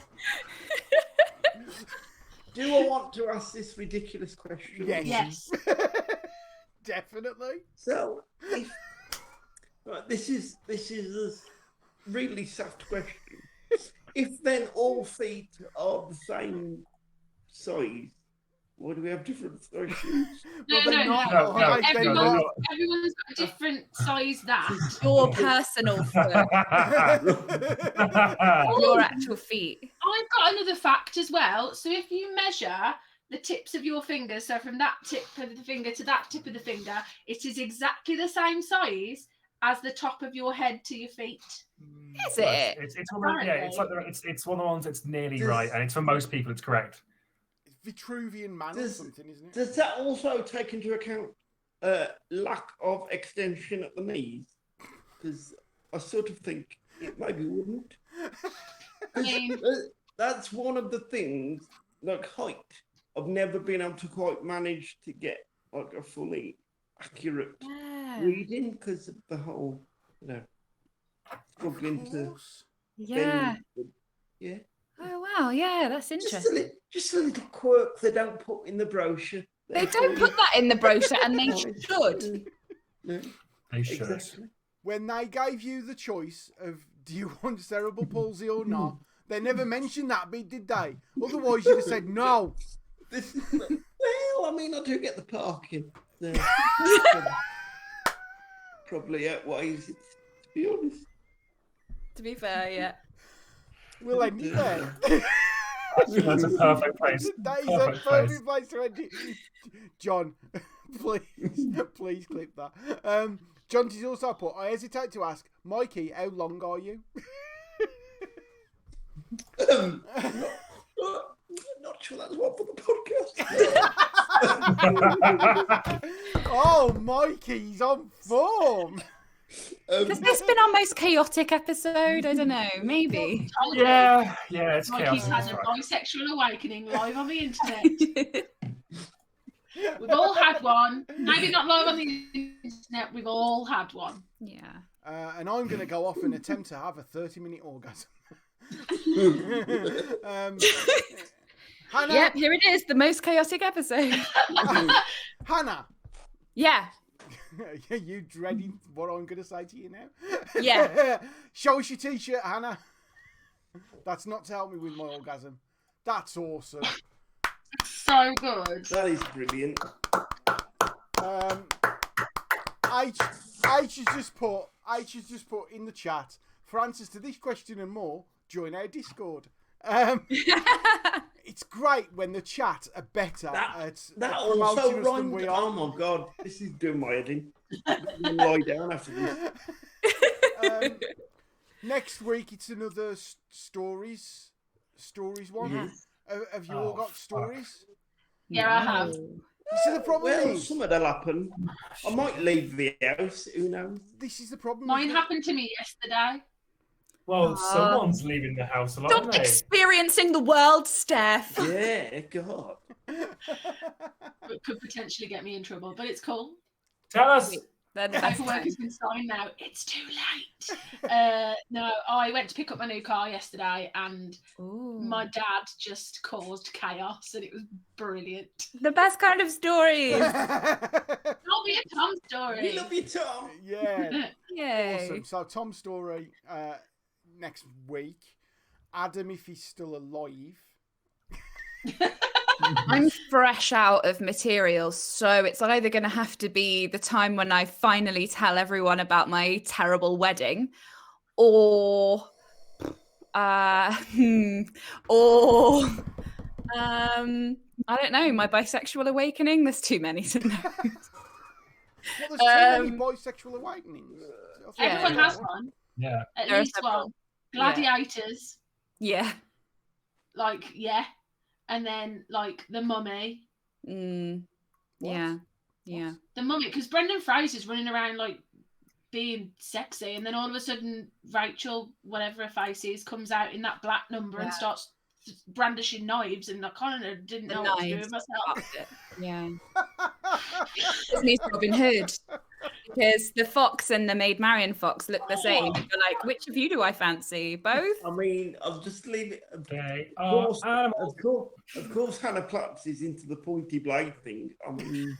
Do I want to ask this ridiculous question? yes. Yes. Definitely. So, if, right, this is a really soft question. If then all feet are the same size, why do we have different size shoes? No, they're no, not. no. No, They're not. Everyone's got a different size that. Your personal foot, your actual feet. I've got another fact as well. So if you measure the tips of your fingers, so from that tip of the finger to that tip of the finger, it is exactly the same size as the top of your head to your feet. Is it? It's almost, yeah, it's like it's one of the ones that's nearly Does- right, and it's for most people it's correct. Vitruvian Man or Does- something, isn't it? Does that also take into account lack of extension at the knees? Because I sort of think it maybe wouldn't. I mean, That's one of the things, like height. I've never been able to quite manage to get like a fully accurate Yeah. reading because of the whole, struggling Of to course. Yeah. bend. Yeah. Oh wow. Yeah, that's interesting. Just a little quirk they don't put in the brochure. They don't put that in the brochure, and they should. No, They should. exactly. When they gave you the choice of do you want cerebral palsy or not, they never mentioned that bit, did they? Otherwise, you'd have said no. This is, well, I mean, I do get the parking. Probably outweighs it, to be honest. To be fair, yeah. We'll end it there. That's a perfect place. That is Perfect a place. perfect place to end it. John, please clip that. John did also put, I hesitate to ask, Mikey, how long are you? Not sure that's one for the podcast. Oh, Mikey's on form. Has this been our most chaotic episode? I don't know. Maybe. Yeah, it's like he's chaotic. had a bisexual awakening live on the internet. We've all had one. Maybe not live on the internet. We've all had one. Yeah. And I'm going to go off and attempt to have a 30-minute orgasm. Hannah, Yep, here it is, the most chaotic episode. Hannah, Yeah. are you dreading what I'm going to say to you now? Yeah. Show us your t-shirt, Hannah. That's not to help me with my orgasm. That's awesome. So good. That is brilliant. H has just put in the chat, for answers to this question and more, join our Discord. It's great when the chat are better at That promoting also us than rhymed. we Oh are. my god, this is doing my head in. Lie down after this. Next week it's another stories one. Yes. Have you all Oh, got fuck. stories? Yeah, I have. You see, the problem Well, is, some of that'll happen. I might leave the house. Who knows? this is the problem. Mine isn't it? happened to me yesterday. Well, someone's leaving the house alone, Stop aren't they? experiencing the world, Steph. Yeah, God. It could potentially get me in trouble, but it's cool. Tell us. Then The that's paperwork fine. has been signed now. It's too late. No, I went to pick up my new car yesterday, and Ooh. my dad just caused chaos, and it was brilliant. The best kind of stories. Not be a Tom story. We love you, Tom. Yeah. Yay. Awesome. So Tom's story next week. Adam, if he's still alive. I'm fresh out of materials, so it's either going to have to be the time when I finally tell everyone about my terrible wedding, or, or, I don't know, my bisexual awakening. There's too many to know. Well, there's too many bisexual awakenings. Everyone has one. Yeah. At There are least several. one. Gladiators. Yeah. Like, yeah. And then, like, the mummy. Yeah. Yeah. The mummy, because Brendan Fraser's running around, like, being sexy, and then all of a sudden, Rachel, whatever her face is, comes out in that black number and starts brandishing knives, and I kind of didn't know what to do with myself. Yeah. Disney's Robin Hood. Because the fox and the Maid Marian fox look the same. You're like, which of you do I fancy? Both? I mean, I'll just leave it. They Of are course, of course, Hannah Platz is into the pointy blade thing. I mean,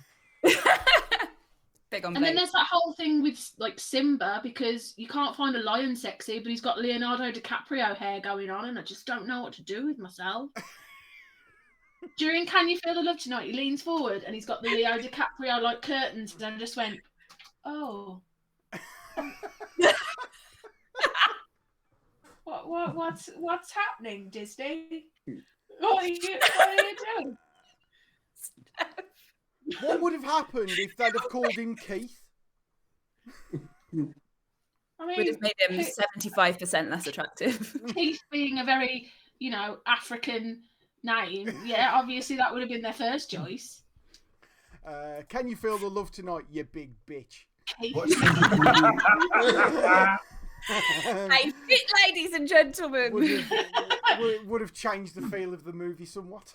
Big on And then blades. there's that whole thing with, like, Simba, because you can't find a lion sexy, but he's got Leonardo DiCaprio hair going on, and I just don't know what to do with myself. During Can You Feel the Love Tonight, he leans forward and he's got the Leo DiCaprio like curtains, and I just went, oh. What's happening, Disney? What are you doing? What would have happened if they'd have called him Keith? I mean, Would have made him 75% less attractive. Keith being a very, African name, yeah, obviously that would have been their first choice. Can you feel the love tonight, you big bitch? Keith. Hey, fit, ladies and gentlemen. Would have changed the feel of the movie somewhat.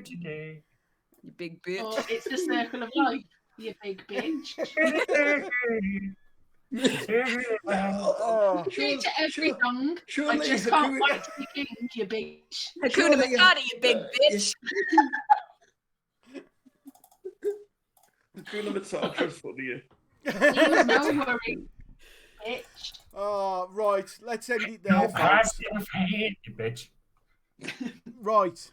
today. You big bitch. Or it's the circle of life, you big bitch. Oh, True to every song. I surely just can't wait to be king, you bitch. Hakuna Matata, you big bitch. Hakuna Matata's funny. No worry, bitch. Oh, right. Let's end it there, No folks. pass in hand, you bitch. Right.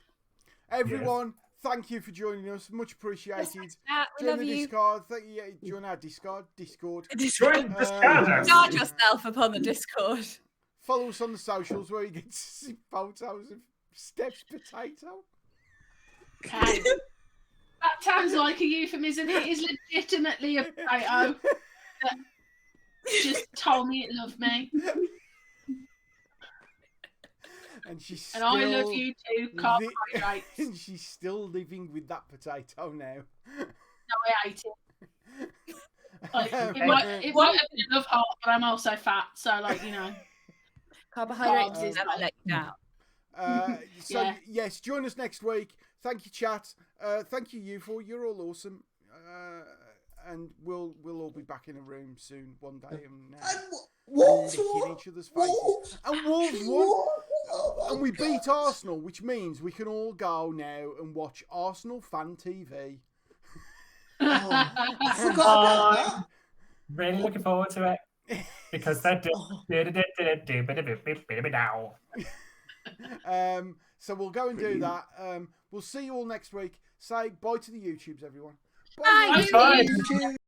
Everyone, thank you for joining us. Much appreciated. We Join love the you. Discord. Join our Discord. Join this challenge. Charge yourself upon the Discord. Follow us on the socials where you get to see photos of Steph's potato. Okay. That sounds like a euphemism. It is legitimately a potato that just told me it loved me. And she's And still I love you too, carbohydrates. and she's still living with that potato now. No, I ate it. Like, it might have been a love heart, but I'm also fat, so Carbohydrates Carbs. never let you down. Yes, join us next week. Thank you, chat. Thank you, UFO. You're all awesome. And we'll all be back in a room soon, one day, and licking each other's faces. And Wolves won, and we beat Arsenal, which means we can all go now and watch Arsenal Fan TV. I forgot about that. Really looking forward to it. Because that So we'll go and do that. We'll see you all next week. Say bye to the YouTubes, everyone. Bye, Bye. YouTube.